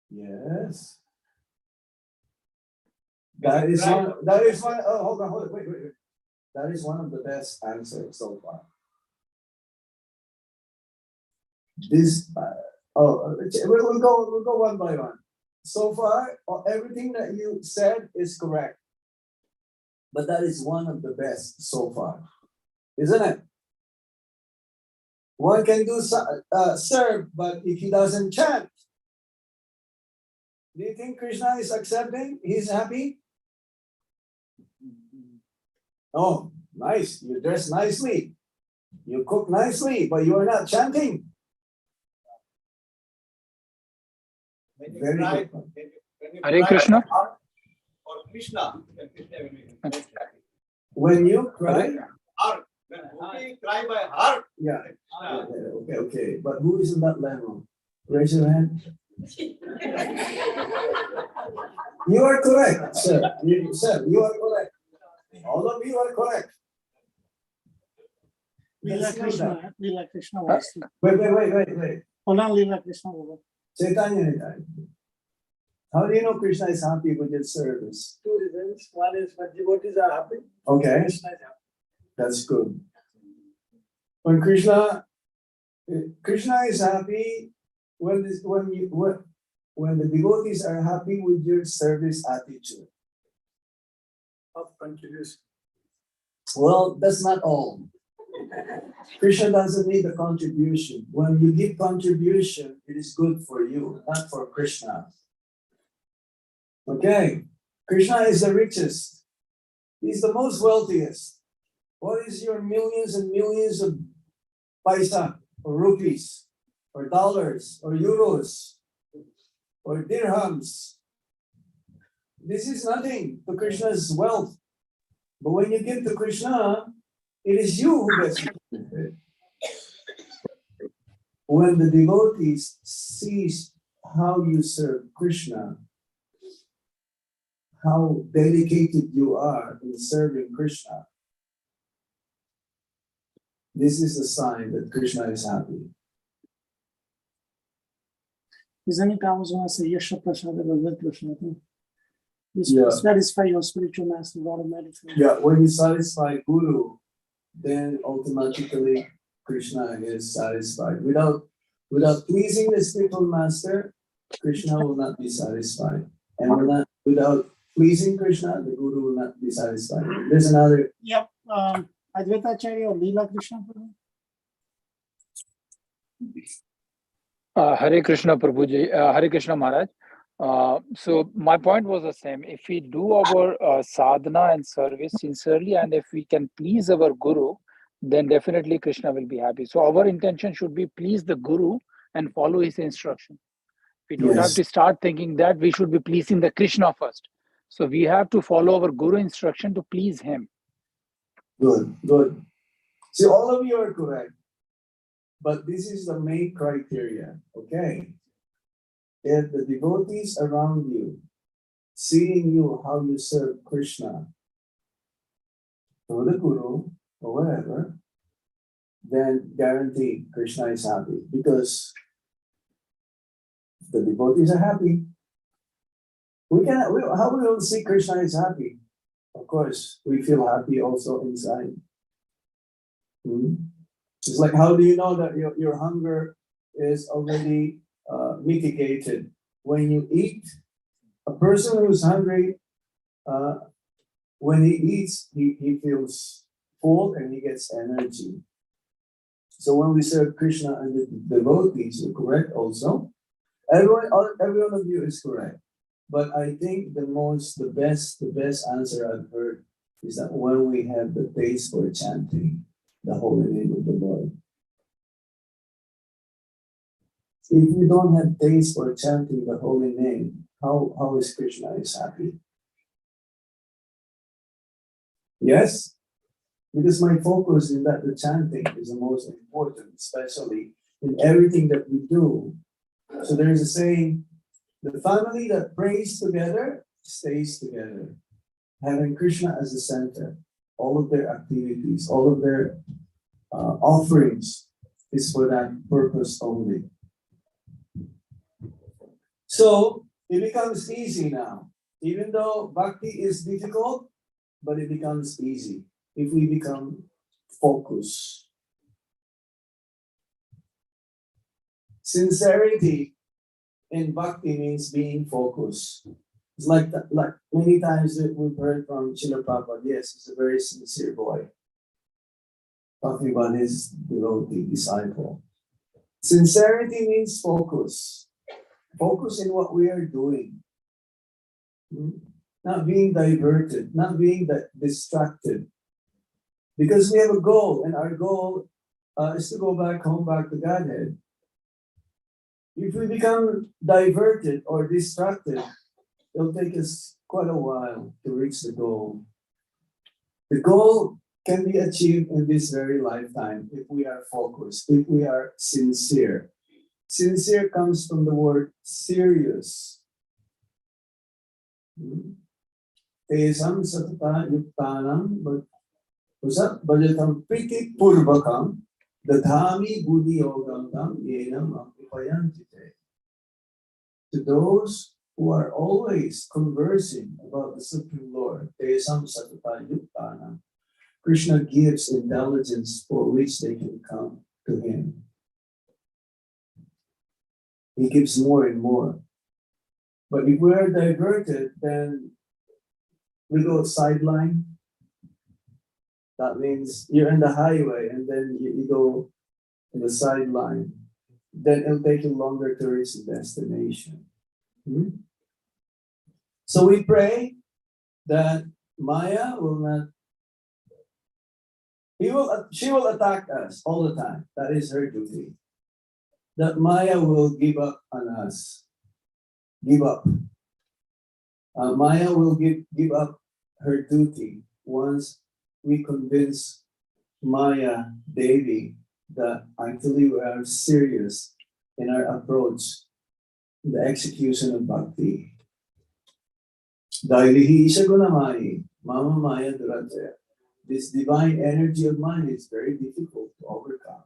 Yes. That is one, oh, hold on, wait. That is one of the best answers so far. This, we'll go one by one. So far, everything that you said is correct. But that is one of the best so far, isn't it? One can do serve, but if he doesn't chant, do you think Krishna is accepting? He's happy? Oh, nice. You dress nicely. You cook nicely, but you are not chanting. Very good. Hare Krishna. Or Krishna, then Krishna will be very happy. When you cry, Heart, when Gopi cry by heart, yeah. Krishna. Okay. But who is in that level? Raise your hand. You are correct, sir. You are correct. All of you are correct. Leela Krishna was. Wait. Hold on, Leela Krishna. Chaitanya, how do you know Krishna is happy with your service? Two reasons. One is when devotees are happy. Okay, Krishna is happy. that's good. When Krishna is happy when the devotees are happy with your service attitude. Of contribution. Well, that's not all. Krishna doesn't need a contribution. When you give contribution, it is good for you, not for Krishna. Okay, Krishna is the richest. He's the most wealthiest. What is your millions and millions of paisa or rupees or dollars or euros or dirhams? This is nothing to Krishna's wealth. But when you give to Krishna, it is you who gets the benefit. When the devotees sees how you serve Krishna, how dedicated you are in serving Krishna, this is a sign that Krishna is happy. Isn't it? I was going to say, Yasha Prasada Bhagavad Krishna. Yeah. Satisfy your spiritual master automatically. Yeah, when you satisfy Guru, then automatically Krishna is satisfied. Without pleasing the spiritual master, Krishna will not be satisfied. And without pleasing Krishna, the Guru will not be satisfied. There's another. Yep. Advaita Acharya or Leela Krishna. Hare Krishna Prabhuji, Hare Krishna Maharaj. So my point was the same. If we do our sadhana and service sincerely, and if we can please our Guru, then definitely Krishna will be happy. So our intention should be please the Guru and follow his instruction. We don't have to start thinking that we should be pleasing the Krishna first. So we have to follow our Guru instruction to please him. Good. See, all of you are correct. But this is the main criteria, okay? If the devotees around you, seeing you how you serve Krishna through the Guru or whatever, then guarantee Krishna is happy. Because if the devotees are happy, how we will see Krishna is happy? Of course, we feel happy also inside. It's like, how do you know that your hunger is already mitigated? When you eat, a person who's hungry, when he eats, he feels full and he gets energy. So when we serve Krishna and the devotees, you're correct also. Every one of you is correct. But I think the best answer I've heard is that when we have the taste for chanting the holy name of the Lord. If we don't have taste for chanting the holy name, how is Krishna is happy? Yes? Because my focus is that the chanting is the most important, especially in everything that we do. So there's a saying, the family that prays together stays together. Having Krishna as the center, all of their activities, all of their offerings is for that purpose only. So it becomes easy now. Even though bhakti is difficult, but it becomes easy if we become focused. Sincerity in bhakti means being focused. It's like many times that we've heard from Srila Prabhupada, yes, he's a very sincere boy, talking about his devotee, disciple. Sincerity means focus. Focus in what we are doing. Not being diverted, not being distracted. Because we have a goal, and our goal is to go back home, back to Godhead. If we become diverted or distracted, it'll take us quite a while to reach the goal. The goal can be achieved in this very lifetime if we are focused, if we are sincere. Sincere comes from the word serious. Tesam satata yuktanam bhajatam priti purvakam dadhami buddhi yogam tam yenam apipayantite. To those who are always conversing about the Supreme Lord, Tesam satata yuktanam, Krishna gives intelligence for which they can come to Him. He gives more and more. But if we are diverted, then we go sideline. That means you're in the highway and then you go to the sideline. Then it'll take you longer to reach the destination. So we pray that Maya will not, she will attack us all the time. That is her duty. That Maya will give up on us. Give up. Maya will give up her duty once we convince Maya Devi that actually we are serious in our approach in the execution of bhakti. Dailihi Isha Gunamai, Mama Maya Durajaya. This divine energy of mine is very difficult to overcome,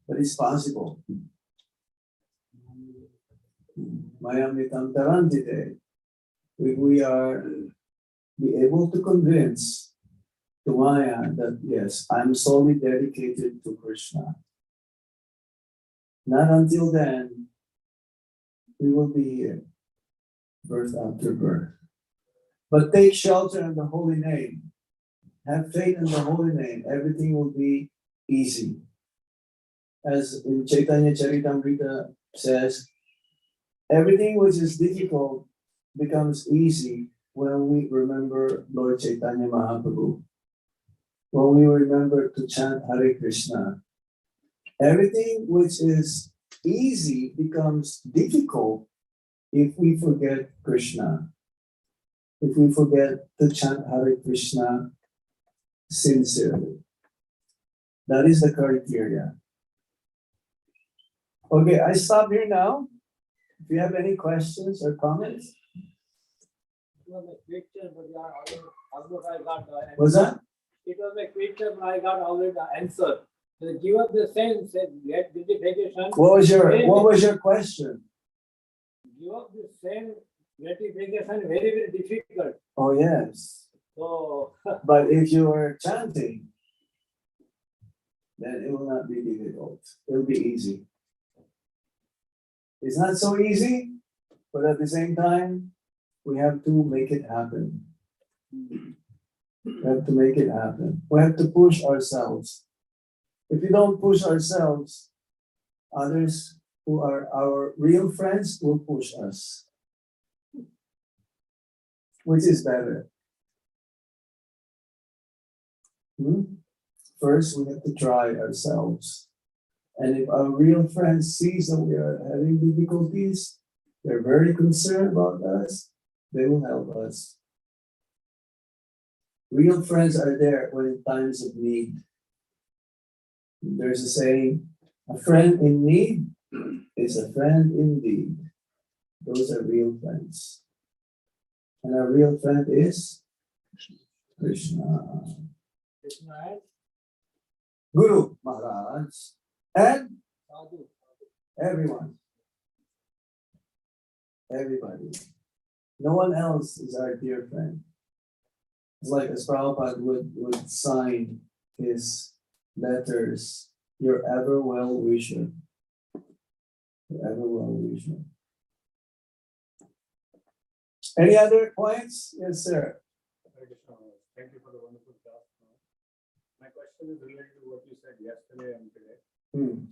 but it's possible. Maya Mitam Tarantite. If we are be able to convince to Maya that yes, I'm solely dedicated to Krishna. Not until then, we will be here, birth after birth. But take shelter in the holy name. Have faith in the holy name. Everything will be easy. As in Chaitanya Charitamrita says, everything which is difficult becomes easy when we remember Lord Chaitanya Mahaprabhu. When we remember to chant Hare Krishna. Everything which is easy becomes difficult if we forget Krishna. If we forget to chant Hare Krishna sincerely. That is the criteria. Okay, I stop here now. If you have any questions or comments. It was a question, but almost I got the answer. What's that? It was a question, but I got already the answer. So give us the sense that get gratification. What was your question? Give up the same gratification very, very difficult. Oh yes. So But if you are chanting, then it will not be difficult. It'll be easy. It's not so easy, but at the same time, we have to make it happen. We have to make it happen. We have to push ourselves. If we don't push ourselves, others who are our real friends will push us. Which is better? First, we have to try ourselves. And if our real friends sees that we are having difficulties, they're very concerned about us, they will help us. Real friends are there when in times of need. There's a saying, a friend in need is a friend indeed. Those are real friends. And our real friend is Krishna. Krishna and Guru Maharaj and Sadhu. everyone. Everybody. No one else is our dear friend. It's like as Prabhupada would sign his letters, your ever well wisher. Your ever well wisher. Any other points? Yes, sir. Hare Krishna. Thank you for the wonderful class. My question is related to what you said yesterday and today.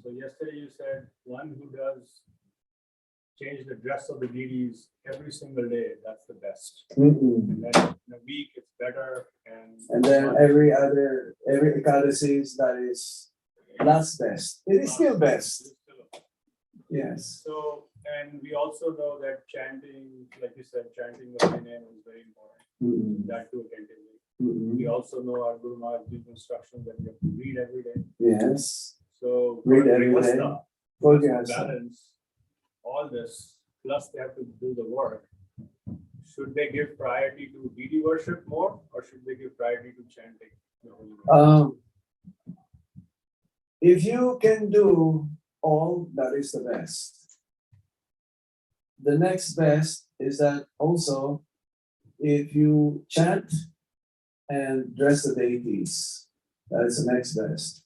So yesterday you said one who does change the dress of the deities every single day, that's the best. And then in a week it's better, And then every Ekadasis, that is last best. It is still best. Yes. So, and we also know that chanting, like you said, chanting the holy name is very important. That too attentively. We also know our Guru Maharaj gives instructions that we have to read every day. Yes. So Read every day. Balance all this, plus they have to do the work. Should they give priority to deity worship more, or should they give priority to chanting the holy name? If you can do all, that is the best. The next best is that also, if you chant and dress the deities, that is the next best.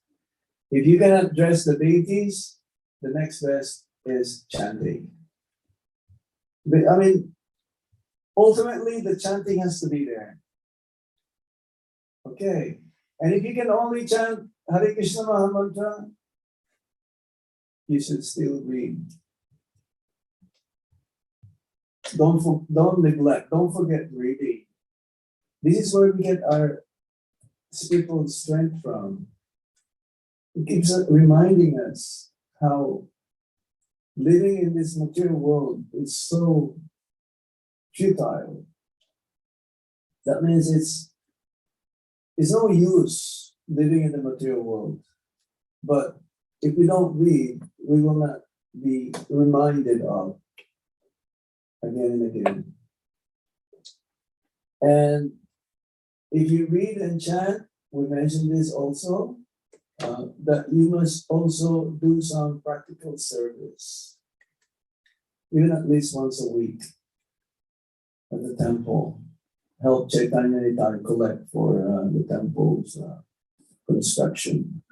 If you cannot dress the deities, the next best is chanting. But, I mean, ultimately the chanting has to be there. Okay. And if you can only chant Hare Krishna Maha Mantra, you should still read. Don't neglect, don't forget reading. This is where we get our spiritual strength from. It keeps reminding us how living in this material world is so futile. That means it's no use living in the material world. But if we don't read, we will not be reminded of again and again. And if you read and chant, we mentioned this also, that you must also do some practical service, even at least once a week at the temple. Help Chaitanya Nitai collect for the temple's construction.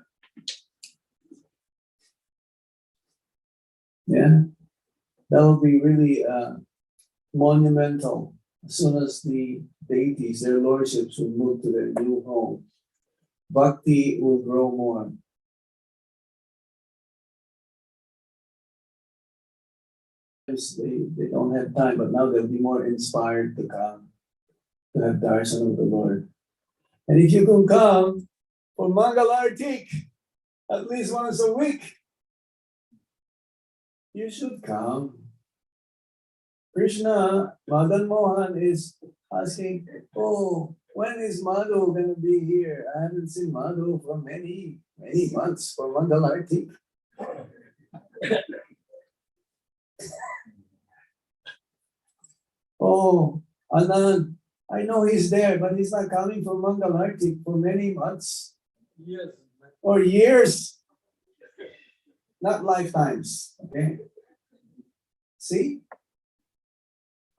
Yeah, that will be really monumental. As soon as the deities, their lordships, will move to their new home, bhakti will grow more. They don't have time, but now they'll be more inspired to come to have darshan of the Lord. And if you can come for Mangal Artik at least once a week, you should come. Krishna, Madan Mohan is asking, oh, when is Madhu going to be here? I haven't seen Madhu for many months for Mangal Artik. Oh, Anand, I know he's there, but he's not coming for Mangal Artik for many months. Yes. Or years. Not lifetimes, okay? See?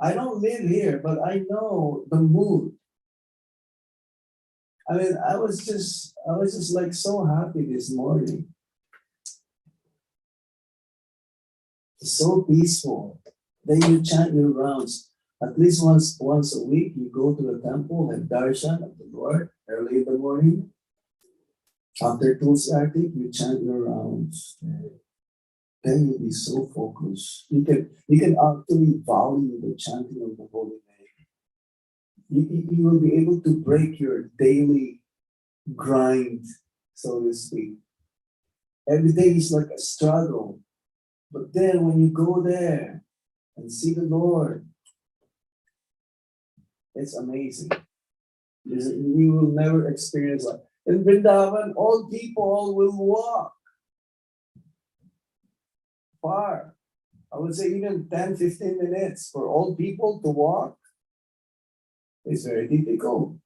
I don't live here, but I know the mood. I mean, I was just like so happy this morning. It's so peaceful. Then you chant your rounds. At least once a week, you go to the temple and darshan of the Lord early in the morning. After Tulsi Arti, you chant your rounds. Then you'll be so focused. You can actually value the chanting of the holy name. You will be able to break your daily grind, so to speak. Every day is like a struggle. But then when you go there and see the Lord, it's amazing. You will never experience like in Vrindavan, all people will walk far. I would say even 10, 15 minutes for all people to walk is very difficult.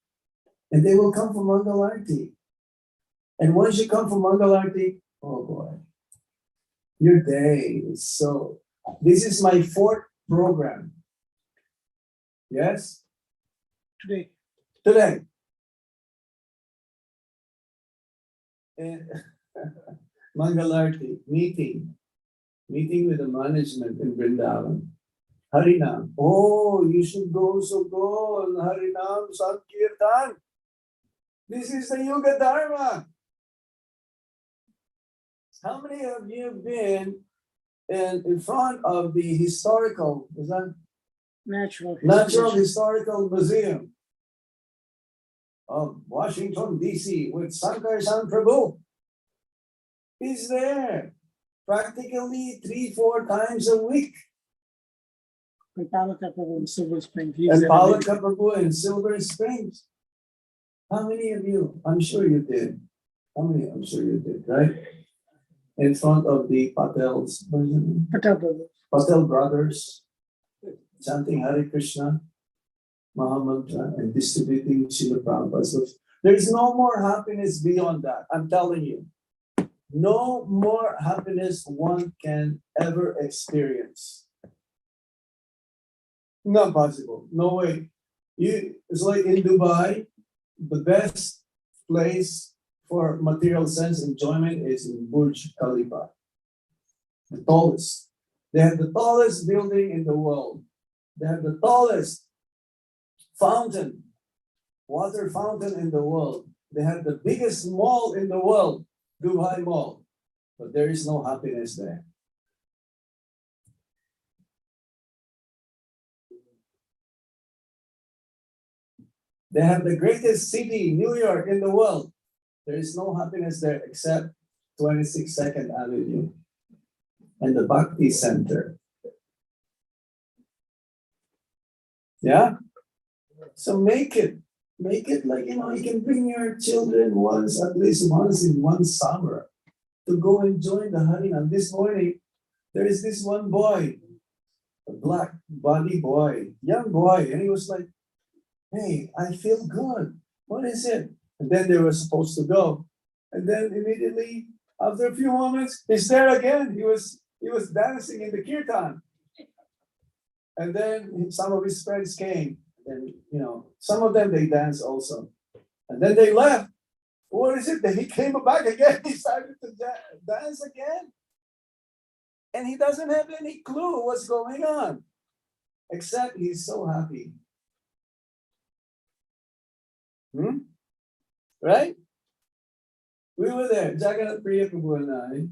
And they will come from Mangalarti. And once you come from Mangalarti, oh boy, your day is so. This is my 4th program. Yes? Today, Today. And Mangalarti, meeting with the management in Vrindavan. Harinam. Oh, you should go, so go. Harinam Sankirtan. This is the Yuga Dharma. How many of you have been in front of the historical, is that natural. Natural Historical Museum of Washington, D.C. with Sankar-san Prabhu? He's there practically 3-4 times a week. And Palaka Prabhu in Silver Spring. And Palaka Prabhu in Silver Springs. How many of you? I'm sure you did. How many? I'm sure you did, right? In front of the Patels, what is it? Patel Brothers. Patel brothers, chanting Hare Krishna, Mahamantra, and distributing Srila Prabhupada's books. There is no more happiness beyond that. I'm telling you. No more happiness one can ever experience. Not possible. No way. It's like in Dubai, the best place for material sense enjoyment is in Burj Khalifa. The tallest. They have the tallest building in the world. They have the tallest fountain, water fountain in the world. They have the biggest mall in the world, Dubai Mall. But there is no happiness there. They have the greatest city, New York, in the world. There is no happiness there except 22nd Avenue and the Bhakti Center. Yeah? So make it like, you can bring your children at least once in one summer to go and join the Harinam. This morning, there is this one boy, a black body boy, young boy, and he was like, hey, I feel good. What is it? And then they were supposed to go. And then immediately, after a few moments, he's there again. He was dancing in the kirtan. And then some of his friends came. And, some of them, they danced also. And then they left. What is it? Then he came back again. He started to dance again. And he doesn't have any clue what's going on. Except he's so happy. Right? We were there, Jagannath Priya Prabhu and I,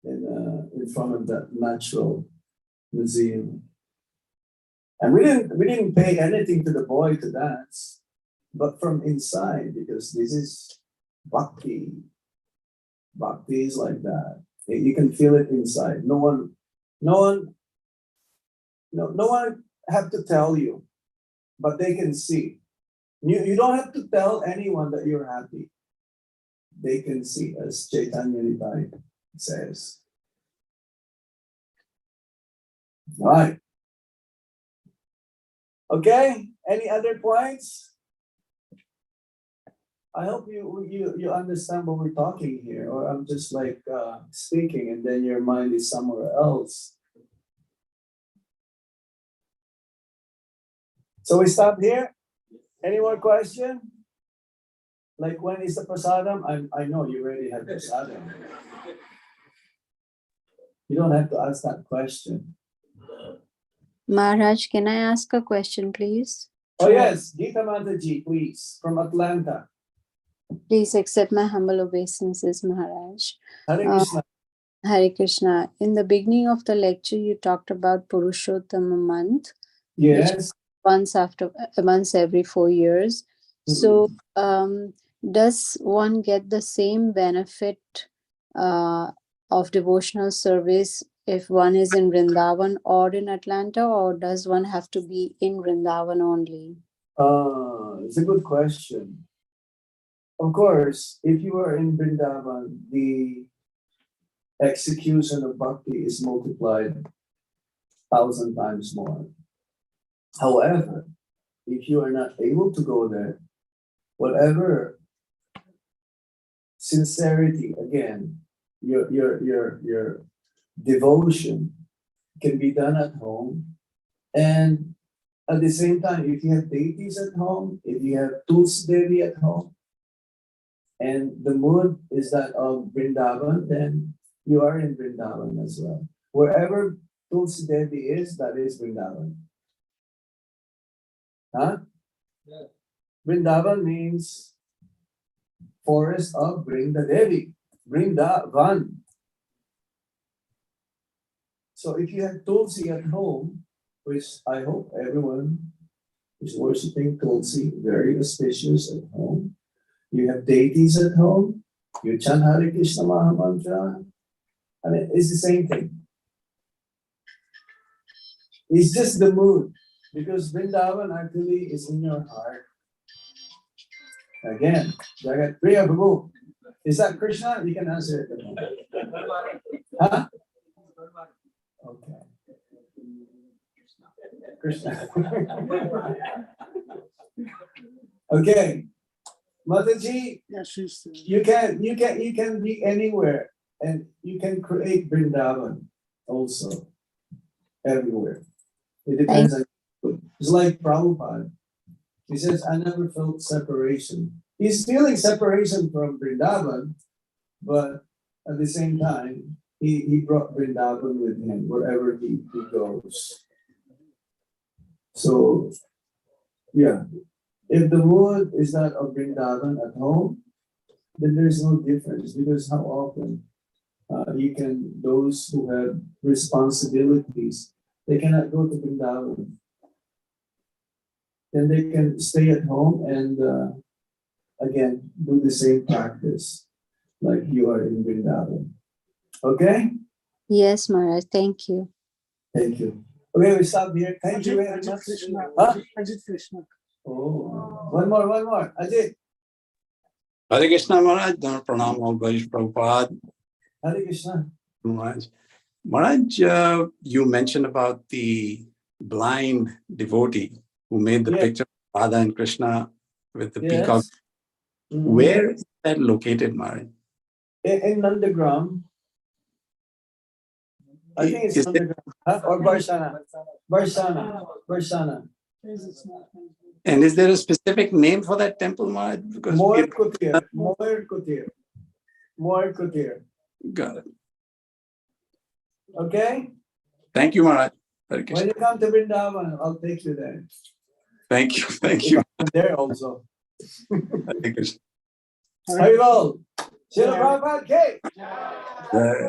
in front of that natural museum. And we didn't pay anything to the boy to dance, but from inside, because this is bhakti. Bhakti is like that. You can feel it inside. No one have to tell you, but they can see. You don't have to tell anyone that you're happy. They can see, as Chaitanya Nitai says. All right. Okay, any other points? I hope you understand what we're talking here, or I'm just like speaking and then your mind is somewhere else. So we stop here. Any more question? Like when is the prasadam? I know you already have prasadam. You don't have to ask that question. Maharaj, can I ask a question, please? Oh yes, Geeta Mataji, please, from Atlanta. Please accept my humble obeisances, Maharaj. Hare Uh, Krishna. Hare Krishna. In the beginning of the lecture, you talked about Purushottama month, Yes. once every 4 years. So, does one get the same benefit of devotional service if one is in Vrindavan or in Atlanta, or does one have to be in Vrindavan only? It's a good question. Of course, if you are in Vrindavan, the execution of bhakti is multiplied 1,000 times more. However, if you are not able to go there, whatever sincerity, again, your devotion can be done at home. And at the same time, if you have deities at home, if you have Tulsi Devi at home, and the mood is that of Vrindavan, then you are in Vrindavan as well. Wherever Tulsi Devi is, that is Vrindavan. Huh? Yeah. Vrindavan means forest of Vrinda Devi, Vrindavan. So if you have Tulsi at home, which I hope everyone is worshipping Tulsi, very auspicious at home. You have deities at home, you chant Hare Krishna Maha Mantra. I mean, it's the same thing. It's just the mood, because Vrindavan actually is in your heart. Again, Jagat Priya Prabhu. Is that Krishna? You can answer it. Huh? Okay. Krishna. Okay. Mataji, Yeah, she's. you can be anywhere, and you can create Vrindavan also everywhere. It depends on you. It's like Prabhupada. He says, I never felt separation. He's feeling separation from Vrindavan, but at the same time, he brought Vrindavan with him wherever he goes. So, yeah. If the mood is that of Vrindavan at home, then there's no difference, because how often those who have responsibilities, they cannot go to Vrindavan. Then they can stay at home and again do the same practice like you are in Vrindavan. Okay? Yes, Maharaj. Thank you. Thank you. Okay, we stop here. Thank you very Ajit much. Krishna. Huh? Ajit Krishna. Oh, one more. Ajit. Hare Krishna Maharaj, Pranam all Vaishnav Prabhupada. Hare Krishna. Maharaj, you mentioned about the blind devotee who made the Yeah. picture of Radha and Krishna with the Yes. peacock. Mhm. Where is that located, Maharaj? In Nandagram. I think it's Is it- Nandagram. Huh? Or Barsana. And is there a specific name for that temple, Maharaj? Because Moir Kutir. got it. Okay? Thank you, Maharaj. Hare When Krishna. you come to Vrindavan, I'll take you there. Thank you. Thank you. I'm there also. Hare Krishna. Haribol. Srila Prabhupada K. Jai.